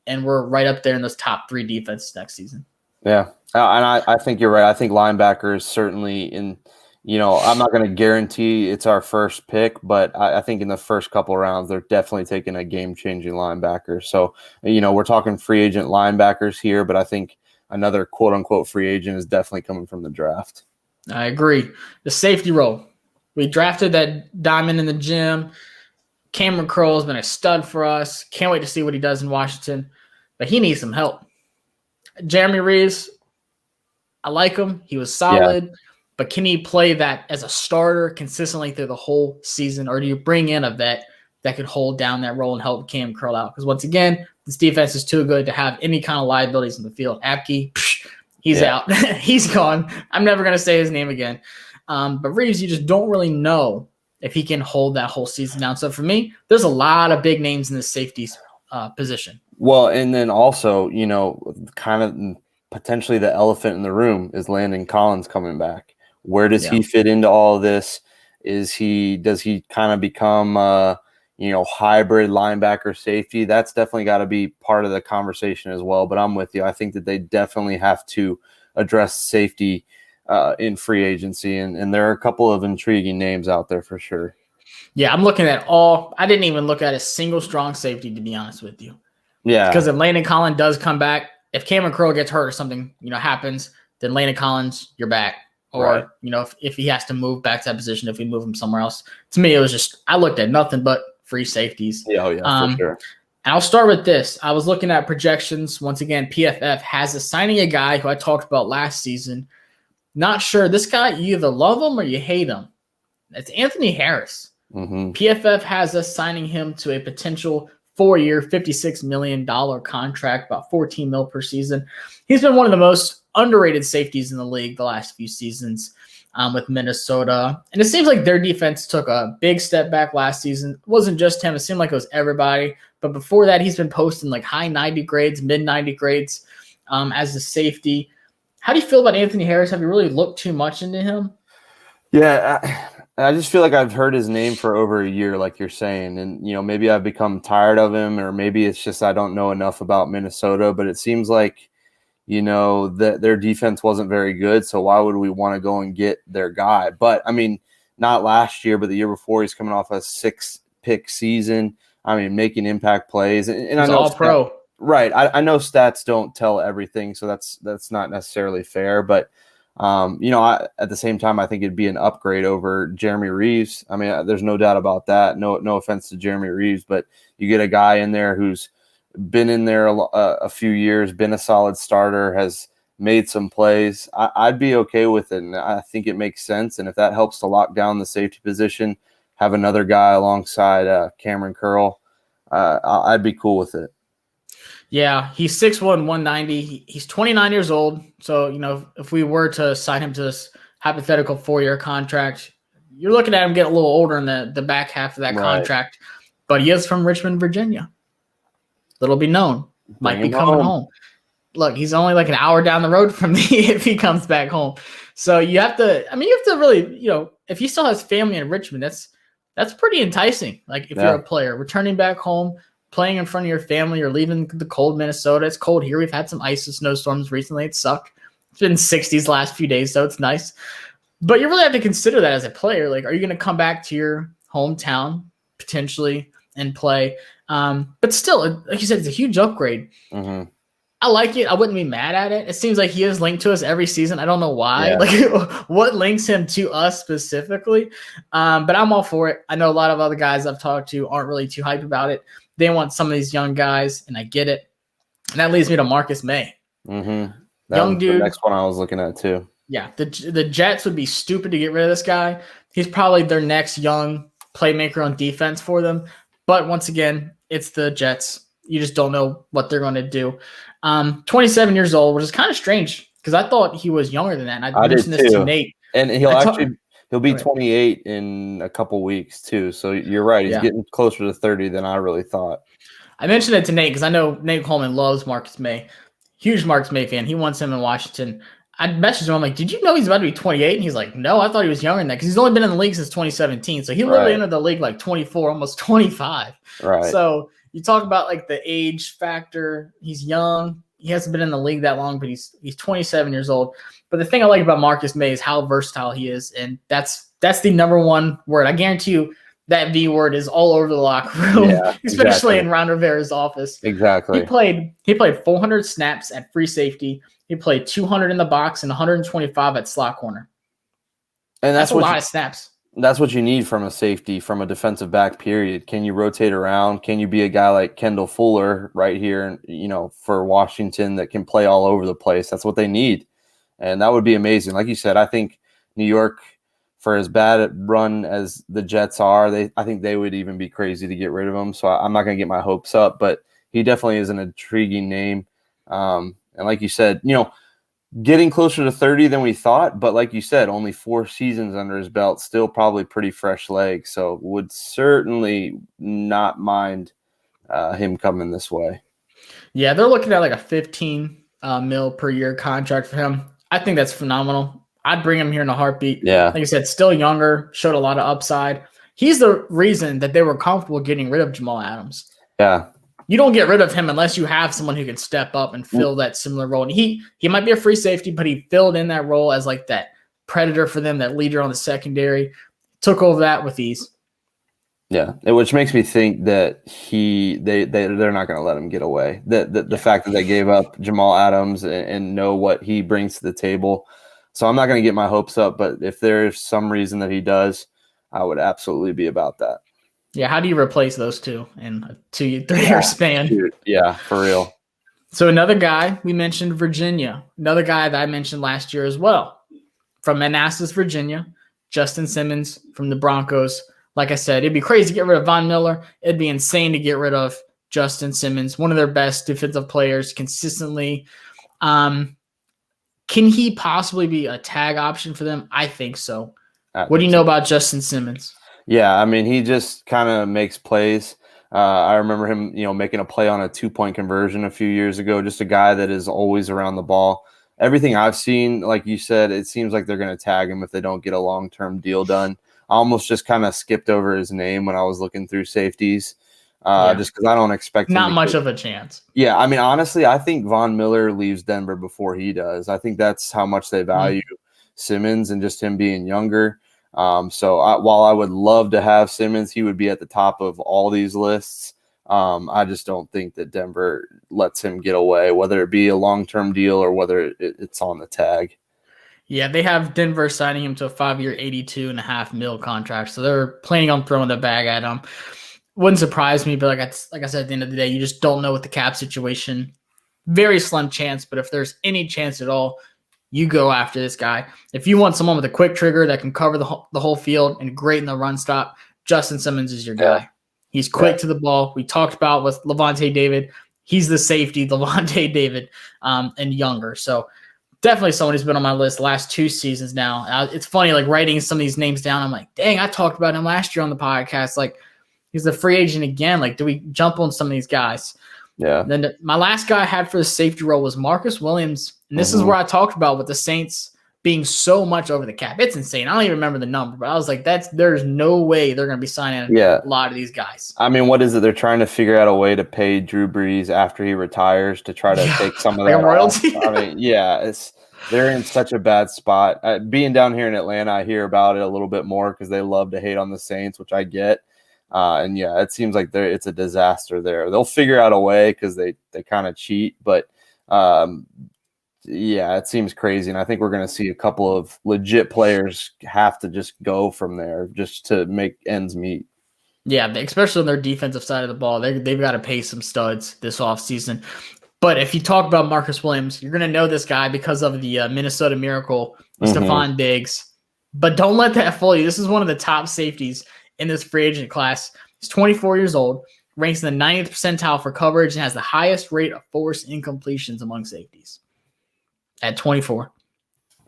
and we're right up there in those top 3 defenses next season. Yeah, and I think you're right. I think linebackers certainly in – I'm not going to guarantee it's our first pick, but I think in the first couple of rounds, they're definitely taking a game-changing linebacker. So, we're talking free agent linebackers here, but I think another quote-unquote free agent is definitely coming from the draft. I agree. The safety role. We drafted that diamond in the gym. Cameron Curl has been a stud for us. Can't wait to see what he does in Washington, but he needs some help. Jeremy Reeves, I like him. He was solid. Yeah. But can he play that as a starter consistently through the whole season, or do you bring in a vet that could hold down that role and help Cam Curl out? Because once again, this defense is too good to have any kind of liabilities in the field. Apke, he's out. He's gone. I'm never going to say his name again. But Reeves, you just don't really know if he can hold that whole season down. So for me, there's a lot of big names in the safety position. Well, and then also, kind of potentially the elephant in the room is Landon Collins coming back. Where does he fit into all of this? Does he kind of become hybrid linebacker safety? That's definitely got to be part of the conversation as well. But I'm with you. I think that they definitely have to address safety in free agency, and there are a couple of intriguing names out there for sure. Yeah, I'm looking at I didn't even look at a single strong safety, to be honest with you. Yeah. Because if Landon Collins does come back, if Cameron Curl gets hurt or something, happens, then Landon Collins, you're back. Or, if he has to move back to that position, if we move him somewhere else. To me, it was just, I looked at nothing but free safeties. Yeah, for sure. And I'll start with this. I was looking at projections. Once again, PFF has us signing a guy who I talked about last season. Not sure. This guy, you either love him or you hate him. It's Anthony Harris. Mm-hmm. PFF has us signing him to a potential 4-year, $56 million contract, about $14 million per season. He's been one of the most underrated safeties in the league the last few seasons with Minnesota. And it seems like their defense took a big step back last season. It wasn't just him. It seemed like it was everybody. But before that, he's been posting like high 90 grades, mid 90 grades as a safety. How do you feel about Anthony Harris? Have you really looked too much into him? Yeah, I just feel like I've heard his name for over a year, like you're saying. And, maybe I've become tired of him, or maybe it's just I don't know enough about Minnesota. But it seems like, that their defense wasn't very good. So why would we want to go and get their guy? But, I mean, not last year, but the year before, he's coming off a 6-pick season. I mean, making impact plays. And I know all pro. Right. I know stats don't tell everything, so that's not necessarily fair. But, at the same time, I think it'd be an upgrade over Jeremy Reeves. I mean, there's no doubt about that. No offense to Jeremy Reeves, but you get a guy in there who's been in there a few years, been a solid starter, has made some plays. I'd be okay with it, and I think it makes sense. And if that helps to lock down the safety position, have another guy alongside Cameron Curl, I'd be cool with it. Yeah, he's 6'1", 190. He's 29 years old. So, if we were to sign him to this hypothetical 4-year contract, you're looking at him getting a little older in the back half of that contract. But he is from Richmond, Virginia. Little be known. Might be coming home. Look, he's only like an hour down the road from me if he comes back home. So you have to really, if he still has family in Richmond, that's pretty enticing. Like if you're a player returning back home, playing in front of your family or leaving the cold Minnesota. It's cold here. We've had some ice and snowstorms recently. It sucked. It's been 60s last few days, so it's nice. But you really have to consider that as a player. Like, are you going to come back to your hometown potentially and play? But still, like you said, it's a huge upgrade. Mm-hmm. I like it. I wouldn't be mad at it. It seems like he is linked to us every season. I don't know why. Yeah. Like, what links him to us specifically? But I'm all for it. I know a lot of other guys I've talked to aren't really too hyped about it. They want some of these young guys, and I get it. And that leads me to Marcus May. Mm-hmm. Young dude. The next one I was looking at too. Yeah, the Jets would be stupid to get rid of this guy. He's probably their next young playmaker on defense for them. But once again, it's the Jets. You just don't know what they're going to do. 27 years old, which is kind of strange because I thought he was younger than that. And I mentioned this to Nate. And he'll be 28 in a couple weeks too. So you're right. He's getting closer to 30 than I really thought. I mentioned it to Nate because I know Nate Coleman loves Marcus May. Huge Marcus May fan. He wants him in Washington. I messaged him. I'm like, did you know he's about to be 28? And he's like, no, I thought he was younger than that because he's only been in the league since 2017. So he literally entered the league like 24, almost 25. Right. So you talk about like the age factor. He's young. He hasn't been in the league that long, but he's 27 years old. But the thing I like about Marcus May is how versatile he is. And that's the number one word. I guarantee you that V word is all over the locker room, especially in Ron Rivera's office. Exactly. He played 400 snaps at free safety. He played 200 in the box and 125 at slot corner. And that's a lot of snaps. That's what you need from a safety, from a defensive back, period. Can you rotate around? Can you be a guy like Kendall Fuller right here, for Washington that can play all over the place? That's what they need. And that would be amazing. Like you said, I think New York, for as bad a run as the Jets are, I think they would even be crazy to get rid of him. So I'm not going to get my hopes up, but he definitely is an intriguing name. And like you said, getting closer to 30 than we thought, but like you said, only 4 seasons under his belt, still probably pretty fresh legs. So would certainly not mind him coming this way. Yeah, they're looking at like a 15 mil per year contract for him. I think that's phenomenal. I'd bring him here in a heartbeat. Yeah. Like I said, still younger, showed a lot of upside. He's the reason that they were comfortable getting rid of Jamal Adams. Yeah. You don't get rid of him unless you have someone who can step up and fill that similar role. And he might be a free safety, but he filled in that role as like that predator for them, that leader on the secondary. Took over that with ease. Yeah, which makes me think that they're not going to let him get away. The fact that they gave up Jamal Adams and know what he brings to the table. So I'm not going to get my hopes up, but if there's some reason that he does, I would absolutely be about that. Yeah, how do you replace those two in a 2-3 year span? Dude, yeah, for real. So another guy, we mentioned Virginia. Another guy that I mentioned last year as well. From Manassas, Virginia, Justin Simmons from the Broncos. Like I said, it'd be crazy to get rid of Von Miller. It'd be insane to get rid of Justin Simmons, one of their best defensive players consistently. Can he possibly be a tag option for them? I think so. What do you know about Justin Simmons? Yeah, I mean, he just kind of makes plays. I remember him, making a play on a 2-point conversion a few years ago. Just a guy that is always around the ball. Everything I've seen, like you said, it seems like they're going to tag him if they don't get a long-term deal done. I almost just kind of skipped over his name when I was looking through safeties, just because I don't expect him not much of a chance. Yeah, I mean, honestly, I think Von Miller leaves Denver before he does. I think that's how much they value Simmons and just him being younger. So while I would love to have Simmons, he would be at the top of all these lists. I just don't think that Denver lets him get away, whether it be a long-term deal or whether it's on the tag. Yeah, they have Denver signing him to a 5-year, $82.5 million contract. So they're planning on throwing the bag at him. Wouldn't surprise me, but like I said, at the end of the day, you just don't know with the cap situation. Very slim chance, but if there's any chance at all, you go after this guy. If you want someone with a quick trigger that can cover the whole field and great in the run stop, Justin Simmons is your guy. He's quick to the ball. We talked about with Lavonte David. He's the safety, Lavonte David, and younger. So definitely someone who's been on my list the last 2 seasons now. It's funny, like writing some of these names down. I'm like, dang, I talked about him last year on the podcast. Like, he's a free agent again. Like, do we jump on some of these guys? Yeah. Then my last guy I had for the safety role was Marcus Williams. And this is where I talked about with the Saints being so much over the cap. It's insane. I don't even remember the number, but I was like, there's no way they're going to be signing a lot of these guys. I mean, what is it? They're trying to figure out a way to pay Drew Brees after he retires to try to take some of that royalty. I mean, they're in such a bad spot. Being down here in Atlanta, I hear about it a little bit more because they love to hate on the Saints, which I get. And it seems like it's a disaster there. They'll figure out a way because they kind of cheat, but it seems crazy. And I think we're going to see a couple of legit players have to just go from there just to make ends meet. Yeah, especially on their defensive side of the ball. They've got to pay some studs this offseason. But if you talk about Marcus Williams, you're going to know this guy because of the Minnesota Miracle with Stephon Diggs. But don't let that fool you. This is one of the top safeties in this free agent class. He's 24 years old, ranks in the 90th percentile for coverage, and has the highest rate of forced incompletions among safeties at 24.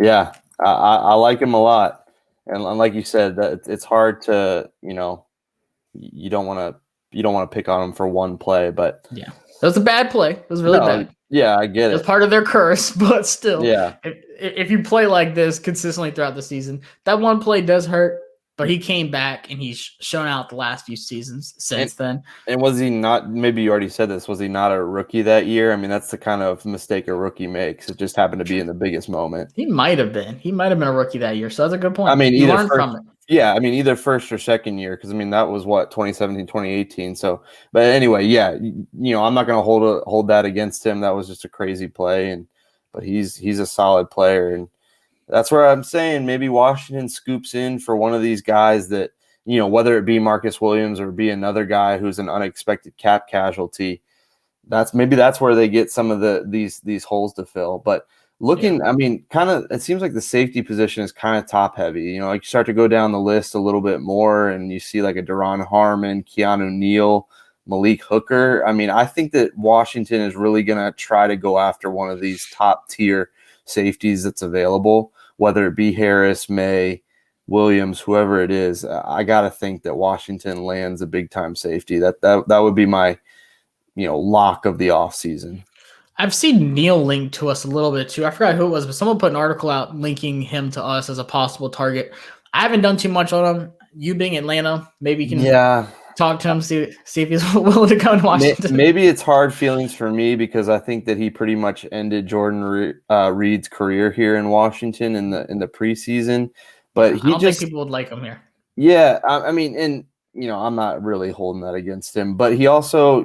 Yeah, I like him a lot. And like you said, that it's hard to, you don't want to pick on him for one play, but yeah. That was a bad play. It was really bad. Yeah, I get it. It was part of their curse, but still. Yeah. If you play like this consistently throughout the season, that one play does hurt, but he came back and he's shown out the last few seasons since then. And was he not, maybe you already said this, was he not a rookie that year? I mean, that's the kind of mistake a rookie makes. It just happened to be in the biggest moment. He might have been. He might have been a rookie that year, so that's a good point. I mean, you learned from it. Yeah, I mean, either first or second year, because, I mean, that was, 2017, 2018. So, but anyway, I'm not going to hold that against him. That was just a crazy play, but he's a solid player. And that's where I'm saying maybe Washington scoops in for one of these guys that, whether it be Marcus Williams or be another guy who's an unexpected cap casualty, that's where they get some of these holes to fill. But I mean, kind of, it seems like the safety position is kind of top heavy. Like you start to go down the list a little bit more and you see like a Daron Harmon, Keanu Neal, Malik Hooker. I mean, I think that Washington is really going to try to go after one of these top tier safeties that's available, whether it be Harris, May, Williams, whoever it is. I got to think that Washington lands a big time safety. That would be my, lock of the offseason. I've seen Neal linked to us a little bit too. I forgot who it was, but someone put an article out linking him to us as a possible target. I haven't done too much on him. You being Atlanta, maybe you can talk to him, see if he's willing to come to Washington. Maybe it's hard feelings for me because I think that he pretty much ended Jordan Reed's career here in Washington in the preseason. But I don't think people would like him here. Yeah, I mean, and I'm not really holding that against him. But he also,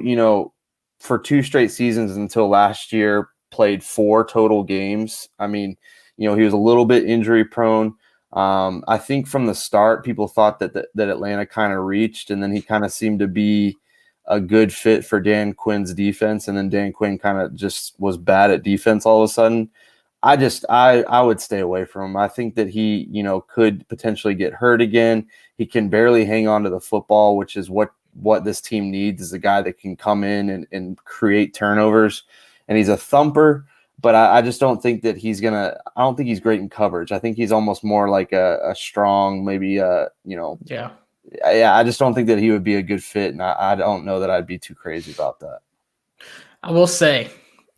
for 2 straight seasons until last year, played 4 total games. I mean, he was a little bit injury prone. I think from the start, people thought that Atlanta kind of reached, and then he kind of seemed to be a good fit for Dan Quinn's defense. And then Dan Quinn kind of just was bad at defense all of a sudden. I would stay away from him. I think that he, could potentially get hurt again. He can barely hang on to the football, which is what this team needs, is a guy that can come in and create turnovers. And he's a thumper, but I just don't think that I don't think he's great in coverage. I think he's almost more like a strong, maybe, I just don't think that he would be a good fit. And I don't know that I'd be too crazy about that. I will say,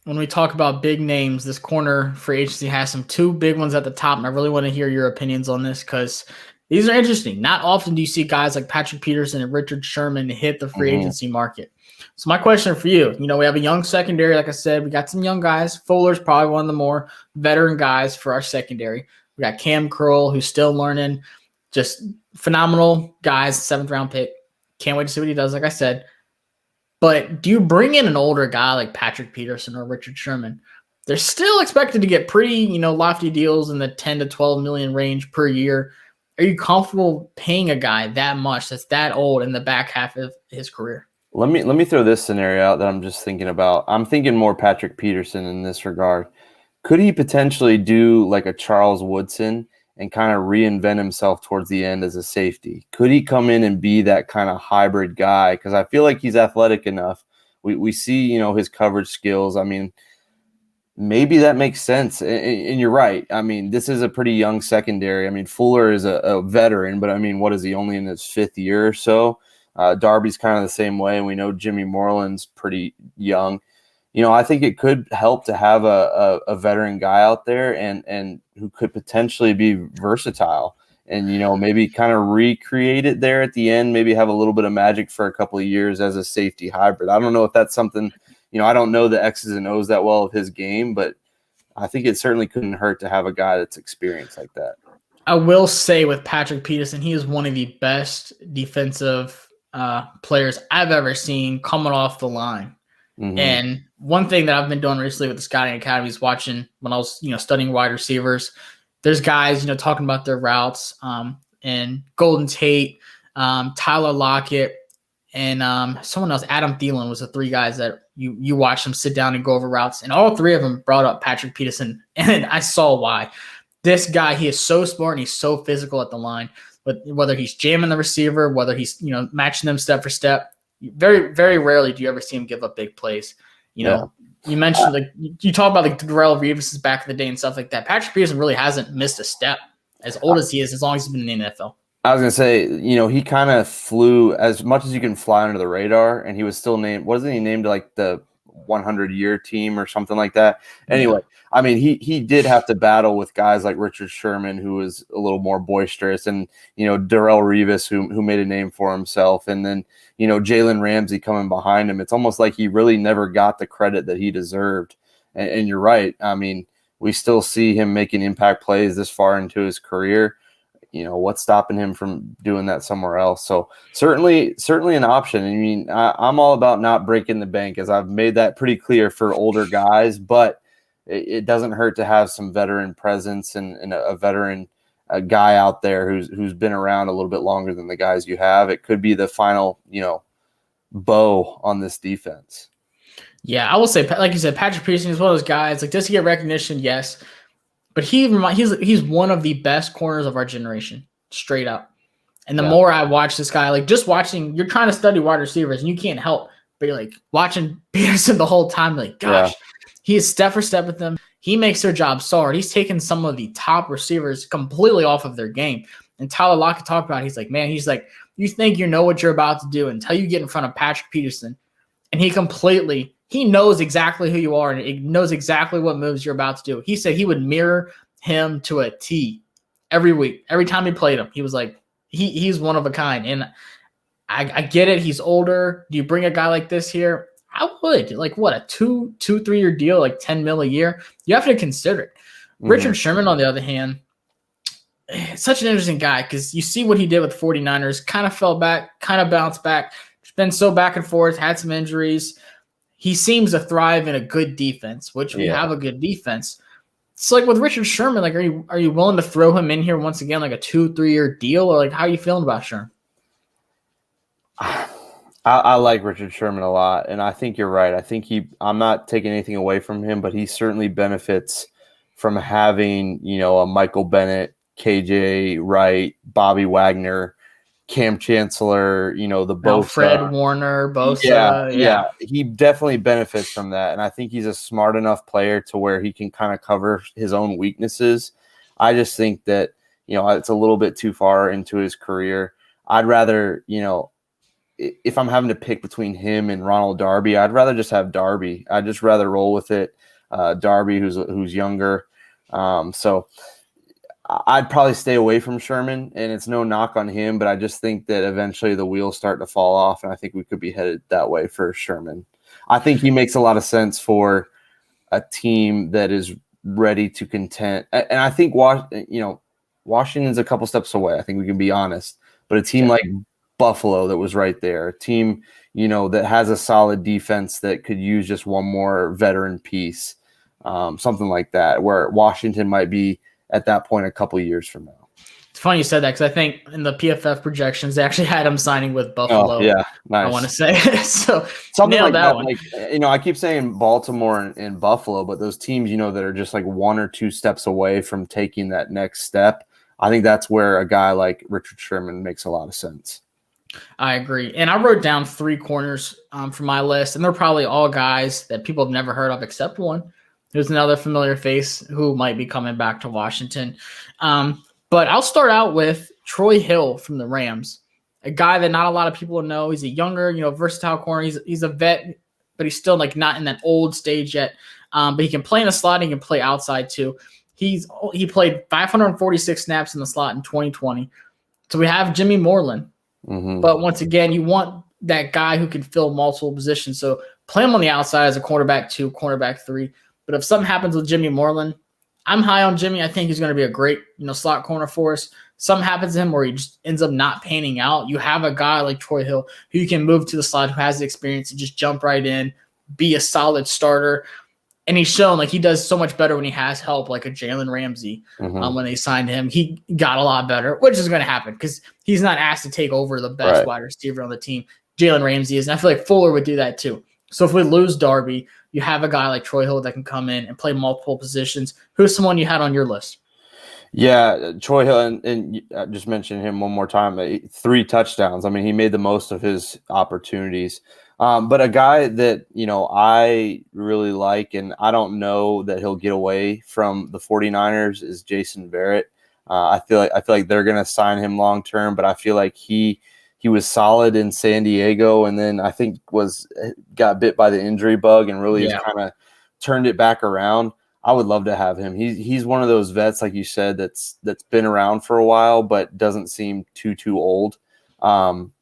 when we talk about big names, this corner free agency has some 2 big ones at the top, and I really want to hear your opinions on this because these are interesting. Not often do you see guys like Patrick Peterson and Richard Sherman hit the free agency market. So my question for you, we have a young secondary. Like I said, we got some young guys. Fuller's probably one of the more veteran guys for our secondary. We got Cam Curl, who's still learning. Just phenomenal guys, 7th round pick. Can't wait to see what he does, like I said. But do you bring in an older guy like Patrick Peterson or Richard Sherman? They're still expected to get pretty, lofty deals in the 10 to 12 million range per year. Are you comfortable paying a guy that much that's that old in the back half of his career? Let me throw this scenario out that I'm just thinking about. I'm thinking more Patrick Peterson in this regard. Could he potentially do like a Charles Woodson and kind of reinvent himself towards the end as a safety? Could he come in and be that kind of hybrid guy? Because I feel like he's athletic enough. We see, his coverage skills. I mean, maybe that makes sense. And you're right. I mean, this is a pretty young secondary. I mean, Fuller is a veteran, but I mean, what is he, only in his 5th year or so? Darby's kind of the same way. And we know Jimmy Moreland's pretty young. I think it could help to have a veteran guy out there and who could potentially be versatile and, maybe kind of recreate it there at the end, maybe have a little bit of magic for a couple of years as a safety hybrid. I don't know if that's something, I don't know the X's and O's that well of his game, but I think it certainly couldn't hurt to have a guy that's experienced like that. I will say with Patrick Peterson, he is one of the best defensive players I've ever seen coming off the line. Mm-hmm. And one thing that I've been doing recently with the Scouting Academy is watching when I was, studying wide receivers. There's guys, talking about their routes, and Golden Tate, Tyler Lockett, and someone else, Adam Thielen, was the three guys that you watch them sit down and go over routes. And all three of them brought up Patrick Peterson. And I saw why. This guy, he is so smart and he's so physical at the line. But whether he's jamming the receiver, whether he's, matching them step for step, very, very rarely do you ever see him give up big plays. You mentioned you talk about the Darrelle Revis back in the day and stuff like that. Patrick Peterson really hasn't missed a step as old as he is, as long as he's been in the NFL. I was going to say, he kind of flew as much as you can fly under the radar, and he was still named, wasn't he named like the 100-year team or something like that? Anyway, I mean, he did have to battle with guys like Richard Sherman, who was a little more boisterous, and, Darrelle Revis, who made a name for himself, and then, Jalen Ramsey coming behind him. It's almost like he really never got the credit that he deserved. And you're right. I mean, we still see him making impact plays this far into his career. What's stopping him from doing that somewhere else? So certainly an option. I mean, I'm all about not breaking the bank, as I've made that pretty clear for older guys, but it doesn't hurt to have some veteran presence and a veteran guy out there who's been around a little bit longer than the guys you have. It could be the final, bow on this defense. Yeah, I will say, like you said, Patrick Peterson is one of those guys. Like, does he get recognition? Yes. But he's one of the best corners of our generation, straight up. And the more I watch this guy, like just watching, you're trying to study wide receivers and you can't help but you're like watching Peterson the whole time. Like, gosh, he is step for step with them. He makes their job so hard. He's taken some of the top receivers completely off of their game. And Tyler Lockett talked about it. He's like, you think you know what you're about to do until you get in front of Patrick Peterson. And he knows exactly who you are and he knows exactly what moves you're about to do. He said he would mirror him to a T every week. Every time he played him, he was like, he's one of a kind. And I get it. He's older. Do you bring a guy like this here? I would. Like, what, a 3 year deal, like $10 million a year? You have to consider it. Mm-hmm. Richard Sherman, on the other hand, such an interesting guy because you see what he did with 49ers, kind of fell back, kind of bounced back, been so back and forth, had some injuries. He seems to thrive in a good defense, which we have a good defense. So, like with Richard Sherman, like, are you willing to throw him in here once again, like a 2-3 year deal, or like how are you feeling about Sherman? I like Richard Sherman a lot, and I think you're right. I think I'm not taking anything away from him, but he certainly benefits from having, a Michael Bennett, KJ Wright, Bobby Wagner, Cam Chancellor, the Bosa. Fred Warner, Bosa. Yeah. He definitely benefits from that, and I think he's a smart enough player to where he can kind of cover his own weaknesses. I just think that, it's a little bit too far into his career. I'd rather, if I'm having to pick between him and Ronald Darby, I'd rather just have Darby. I'd just rather roll with it. Darby, who's younger. So I'd probably stay away from Sherman, and it's no knock on him, but I just think that eventually the wheels start to fall off, and I think we could be headed that way for Sherman. I think he makes a lot of sense for a team that is ready to contend. And I think, Washington's a couple steps away. I think we can be honest. But a team like Buffalo that was right there, a team, that has a solid defense that could use just one more veteran piece, something like that, where Washington might be at that point a couple years from now. It's funny you said that because I think in the PFF projections, they actually had him signing with Buffalo. Oh, yeah, nice. I want to say so. Something like that. One. Like, I keep saying Baltimore and Buffalo, but those teams, that are just like 1 or 2 steps away from taking that next step. I think that's where a guy like Richard Sherman makes a lot of sense. I agree. And I wrote down 3 corners for my list, and they're probably all guys that people have never heard of except one. There's another familiar face who might be coming back to Washington. But I'll start out with Troy Hill from the Rams, a guy that not a lot of people know. He's a younger, versatile corner. He's a vet, but he's still like not in that old stage yet. But he can play in the slot. He can play outside too. He played 546 snaps in the slot in 2020. So we have Jimmy Moreland. But once again, you want that guy who can fill multiple positions. So play him on the outside as a cornerback 2, cornerback 3. But if something happens with Jimmy Moreland, I'm high on Jimmy. I think he's going to be a great, slot corner for us. Something happens to him where he just ends up not panning out. You have a guy like Troy Hill who you can move to the slot, who has the experience to just jump right in, be a solid starter. And he's shown he does so much better when he has help, like a Jalen Ramsey. When they signed him, he got a lot better, which is going to happen because he's not asked to take over the best wide receiver on the team. Jalen Ramsey is, and I feel like Fuller would do that too. So if we lose Darby, you have a guy like Troy Hill that can come in and play multiple positions. Who's someone you had on your list? Yeah, Troy Hill, and I just mentioned him one more time. 3 touchdowns. I mean, he made the most of his opportunities. But a guy that, I really like, and I don't know that he'll get away from the 49ers, is Jason Verrett. I feel like they're going to sign him long term, but I feel like he was solid in San Diego, and then I think got bit by the injury bug and really kind of turned it back around. I would love to have him. He's one of those vets, like you said, that's been around for a while, but doesn't seem too old. And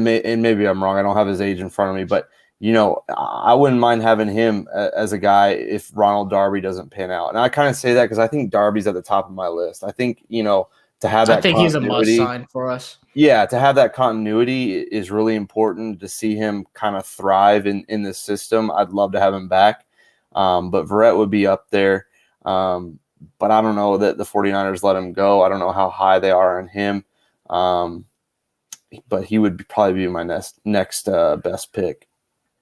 maybe I'm wrong. I don't have his age in front of me, but I wouldn't mind having him as a guy if Ronald Darby doesn't pan out. And I kind of say that because I think Darby's at the top of my list. I think to have that. I think he's a must sign for us. Yeah, to have that continuity is really important. To see him kind of thrive in this system, I'd love to have him back. But Verrett would be up there. But I don't know that the 49ers let him go. I don't know how high they are on him. But he would probably be my next best pick.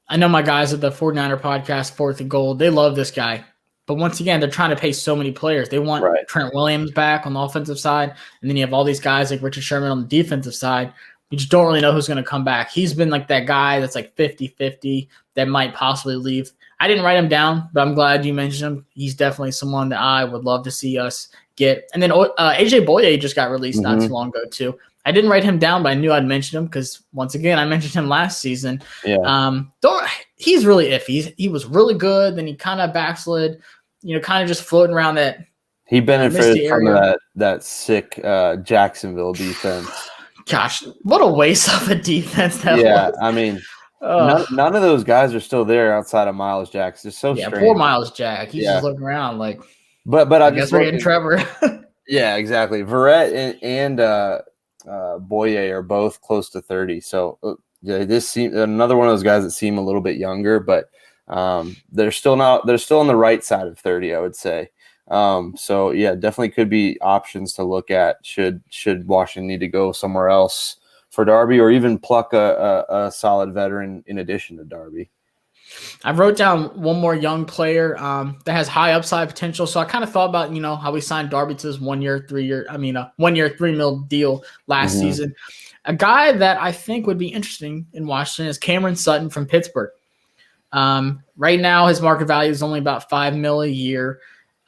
I know my guys at the 49er podcast, Fourth and Gold, they love this guy. But once again, they're trying to pay so many players. They want Trent Williams back on the offensive side, and then you have all these guys like Richard Sherman on the defensive side. You just don't really know who's going to come back. He's been like that guy that's like 50-50 that might possibly leave. I didn't write him down, but I'm glad you mentioned him. He's definitely someone that I would love to see us get. And then AJ Boye just got released not too long ago too. I didn't write him down, but I knew I'd mention him because, once again, I mentioned him last season. Yeah. He's really iffy. He was really good, then he kind of backslid, kind of just floating around that. He benefited from that sick Jacksonville defense. Gosh, what a waste of a defense that was. Yeah, I mean, none of those guys are still there outside of Miles Jack. It's just so strange. Poor Miles Jack. He's just looking around like, but I guess we're getting Trevor. Yeah, exactly. Verrett and Boye are both close to 30. So this seems another one of those guys that seem a little bit younger, but they're still on the right side of 30, I would say. So yeah, definitely could be options to look at should Washington need to go somewhere else for Darby, or even pluck a solid veteran in addition to Darby. I wrote down one more young player that has high upside potential. So I kind of thought about, how we signed Darby to this 1 year, $3 million deal last season. A guy that I think would be interesting in Washington is Cameron Sutton from Pittsburgh. Right now, his market value is only about $5 million a year.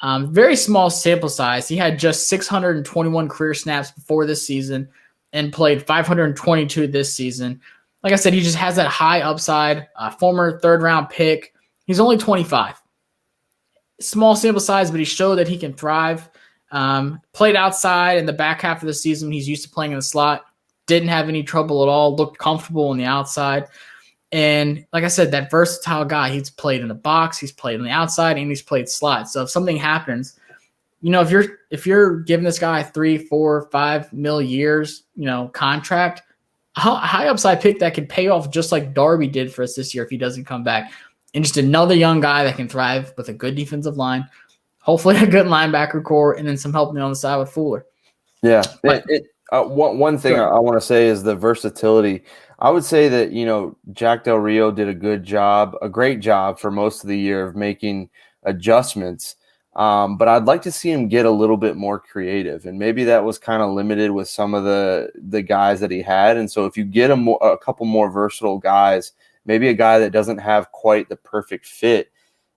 Very small sample size. He had just 621 career snaps before this season and played 522 this season. Like I said, he just has that high upside, former third-round pick. He's only 25. Small sample size, but he showed that he can thrive. Played outside in the back half of the season. He's used to playing in the slot. Didn't have any trouble at all. Looked comfortable on the outside. And like I said, that versatile guy, he's played in the box, he's played on the outside, and he's played slot. So if something happens, if you're giving this guy 3, 4, 5 million years, contract, a high upside pick that could pay off just like Darby did for us this year if he doesn't come back. And just another young guy that can thrive with a good defensive line, hopefully a good linebacker core, and then some help on the side with Fuller. Yeah. One thing I want to say is the versatility. I would say that, Jack Del Rio did a great job for most of the year of making adjustments. But I'd like to see him get a little bit more creative, and maybe that was kind of limited with some of the guys that he had. And so if you get a couple more versatile guys, maybe a guy that doesn't have quite the perfect fit,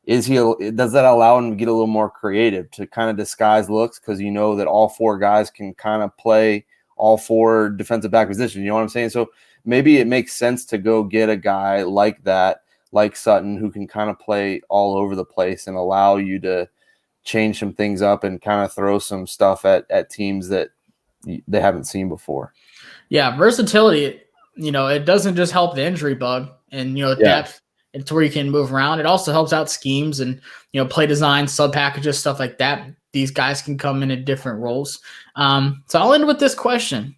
does that allow him to get a little more creative to kind of disguise looks? Because that all 4 guys can kind of play all 4 defensive back positions. You know what I'm saying? So maybe it makes sense to go get a guy like that, like Sutton, who can kind of play all over the place and allow you to change some things up and kind of throw some stuff at teams that they haven't seen before. Yeah, versatility, it doesn't just help the injury bug and, depth. It's where you can move around. It also helps out schemes and, play design, sub packages, stuff like that. These guys can come in different roles. So I'll end with this question.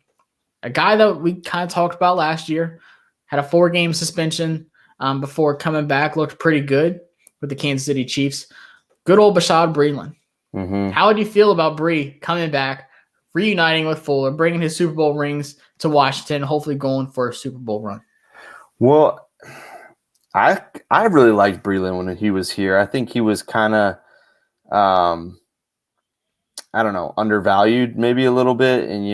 A guy that we kind of talked about last year had a 4-game suspension before coming back, looked pretty good with the Kansas City Chiefs. Good old Bashaud Breeland. Mm-hmm. How would you feel about Bree coming back, reuniting with Fuller, bringing his Super Bowl rings to Washington, hopefully going for a Super Bowl run? Well, I really liked Breeland when he was here. I think he was kind of, I don't know, undervalued maybe a little bit. And,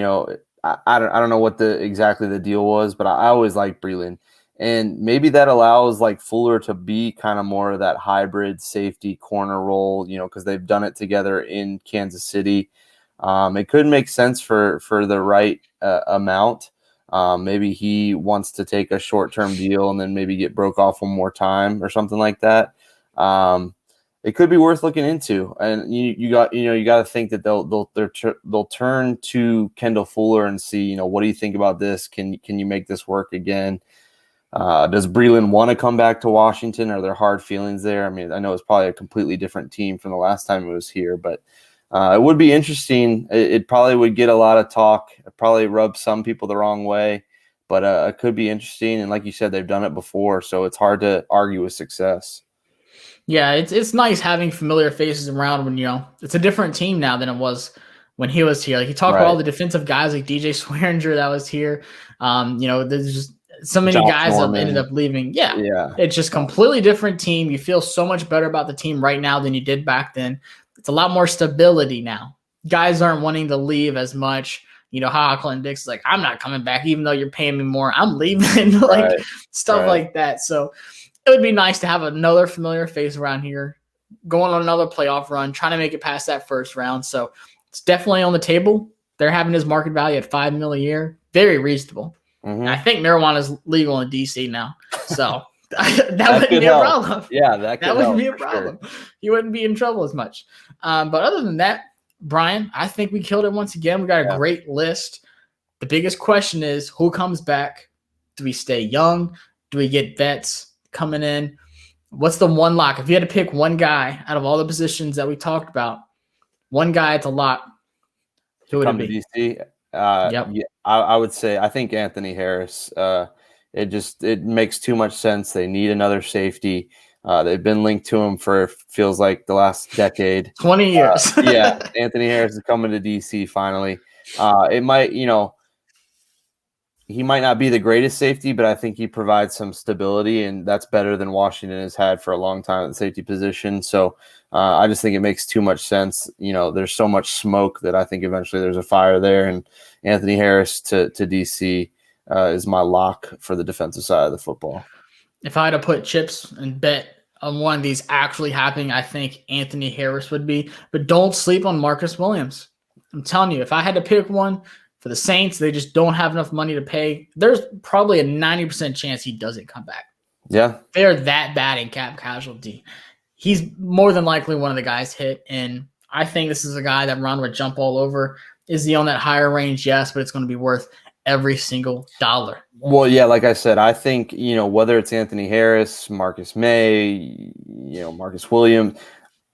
I don't know what exactly the deal was, but I always liked Breeland. And maybe that allows like Fuller to be kind of more of that hybrid safety corner role, because they've done it together in Kansas City. It could make sense for the right amount. Maybe he wants to take a short-term deal and then maybe get broke off one more time or something like that. It could be worth looking into. And you got to think that they'll turn to Kendall Fuller and see, what do you think about this? Can you make this work again? Does Breeland want to come back to Washington? Are there hard feelings there? I mean, I know it's probably a completely different team from the last time it was here, but it would be interesting. It probably would get a lot of talk. It probably rub some people the wrong way, but it could be interesting. And like you said, they've done it before, so it's hard to argue with success. Yeah, it's nice having familiar faces around when, it's a different team now than it was when he was here. Like you talk about all the defensive guys like DJ Swearinger that was here. There's just so many guys that ended up leaving. Yeah. It's just completely different team. You feel so much better about the team right now than you did back then. It's a lot more stability now. Guys aren't wanting to leave as much. How Clinton Dix is like, I'm not coming back, even though you're paying me more. I'm leaving, stuff like that. So it would be nice to have another familiar face around here, going on another playoff run, trying to make it past that first round. So it's definitely on the table. They're having his market value at $5 million a year. Very reasonable. Mm-hmm. I think marijuana is legal in DC now. So that wouldn't be a problem. Yeah, that wouldn't be a problem. Sure. You wouldn't be in trouble as much. But other than that, Brian, I think we killed it once again. We got a great list. The biggest question is who comes back? Do we stay young? Do we get vets coming in? What's the one lock? If you had to pick one guy out of all the positions that we talked about, one guy at the lock, who would it be? DC? Yeah, I would say I think Anthony Harris. It makes too much sense. They need another safety. They've been linked to him for feels like the last decade. 20 years. Anthony Harris is coming to DC finally. It might, he might not be the greatest safety, but I think he provides some stability, and that's better than Washington has had for a long time at the safety position. So I just think it makes too much sense. There's so much smoke that I think eventually there's a fire there, and Anthony Harris to DC is my lock for the defensive side of the football. If I had to put chips and bet on one of these actually happening, I think Anthony Harris would be. But don't sleep on Marcus Williams. I'm telling you, if I had to pick one for the Saints, they just don't have enough money to pay. There's probably a 90% chance he doesn't come back. Yeah. They're that bad in cap casualty. He's more than likely one of the guys hit, and I think this is a guy that Ron would jump all over. Is he on that higher range? Yes, but it's going to be worth every single dollar. Well, yeah, like I said, I think, whether it's Anthony Harris, Marcus May, Marcus Williams,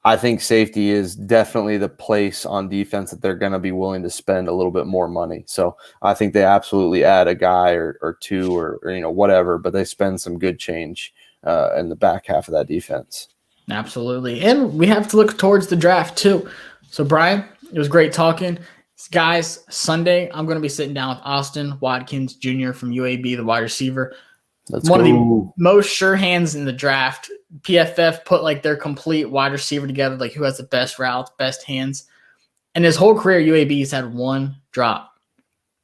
I think safety is definitely the place on defense that they're going to be willing to spend a little bit more money. So I think they absolutely add a guy or two or whatever, but they spend some good change in the back half of that defense. Absolutely. And we have to look towards the draft too. So Brian, it was great talking. Guys, Sunday, I'm going to be sitting down with Austin Watkins Jr. from UAB, the wide receiver. One of the most sure hands in the draft. PFF put like their complete wide receiver together, like who has the best routes, best hands. And his whole career, UAB's had one drop.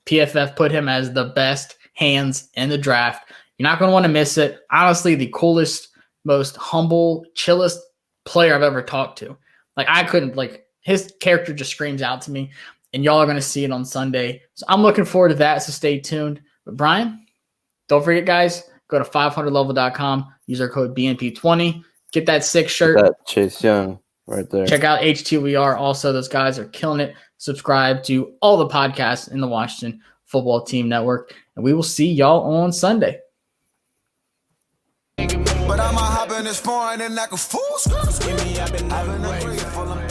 PFF put him as the best hands in the draft. You're not going to want to miss it. Honestly, the coolest, most humble, chillest player I've ever talked to. Like his character just screams out to me. And y'all are going to see it on Sunday. So I'm looking forward to that, so stay tuned. But Brian, don't forget, guys, go to 500level.com. Use our code BNP20. Get that sick shirt. That Chase Young. right there. Check out HTWR. Also, those guys are killing it. Subscribe to all the podcasts in the Washington Football Team Network, and we will see y'all on Sunday. But I'm a hop in this foreign and like a fool. I've been ungrateful.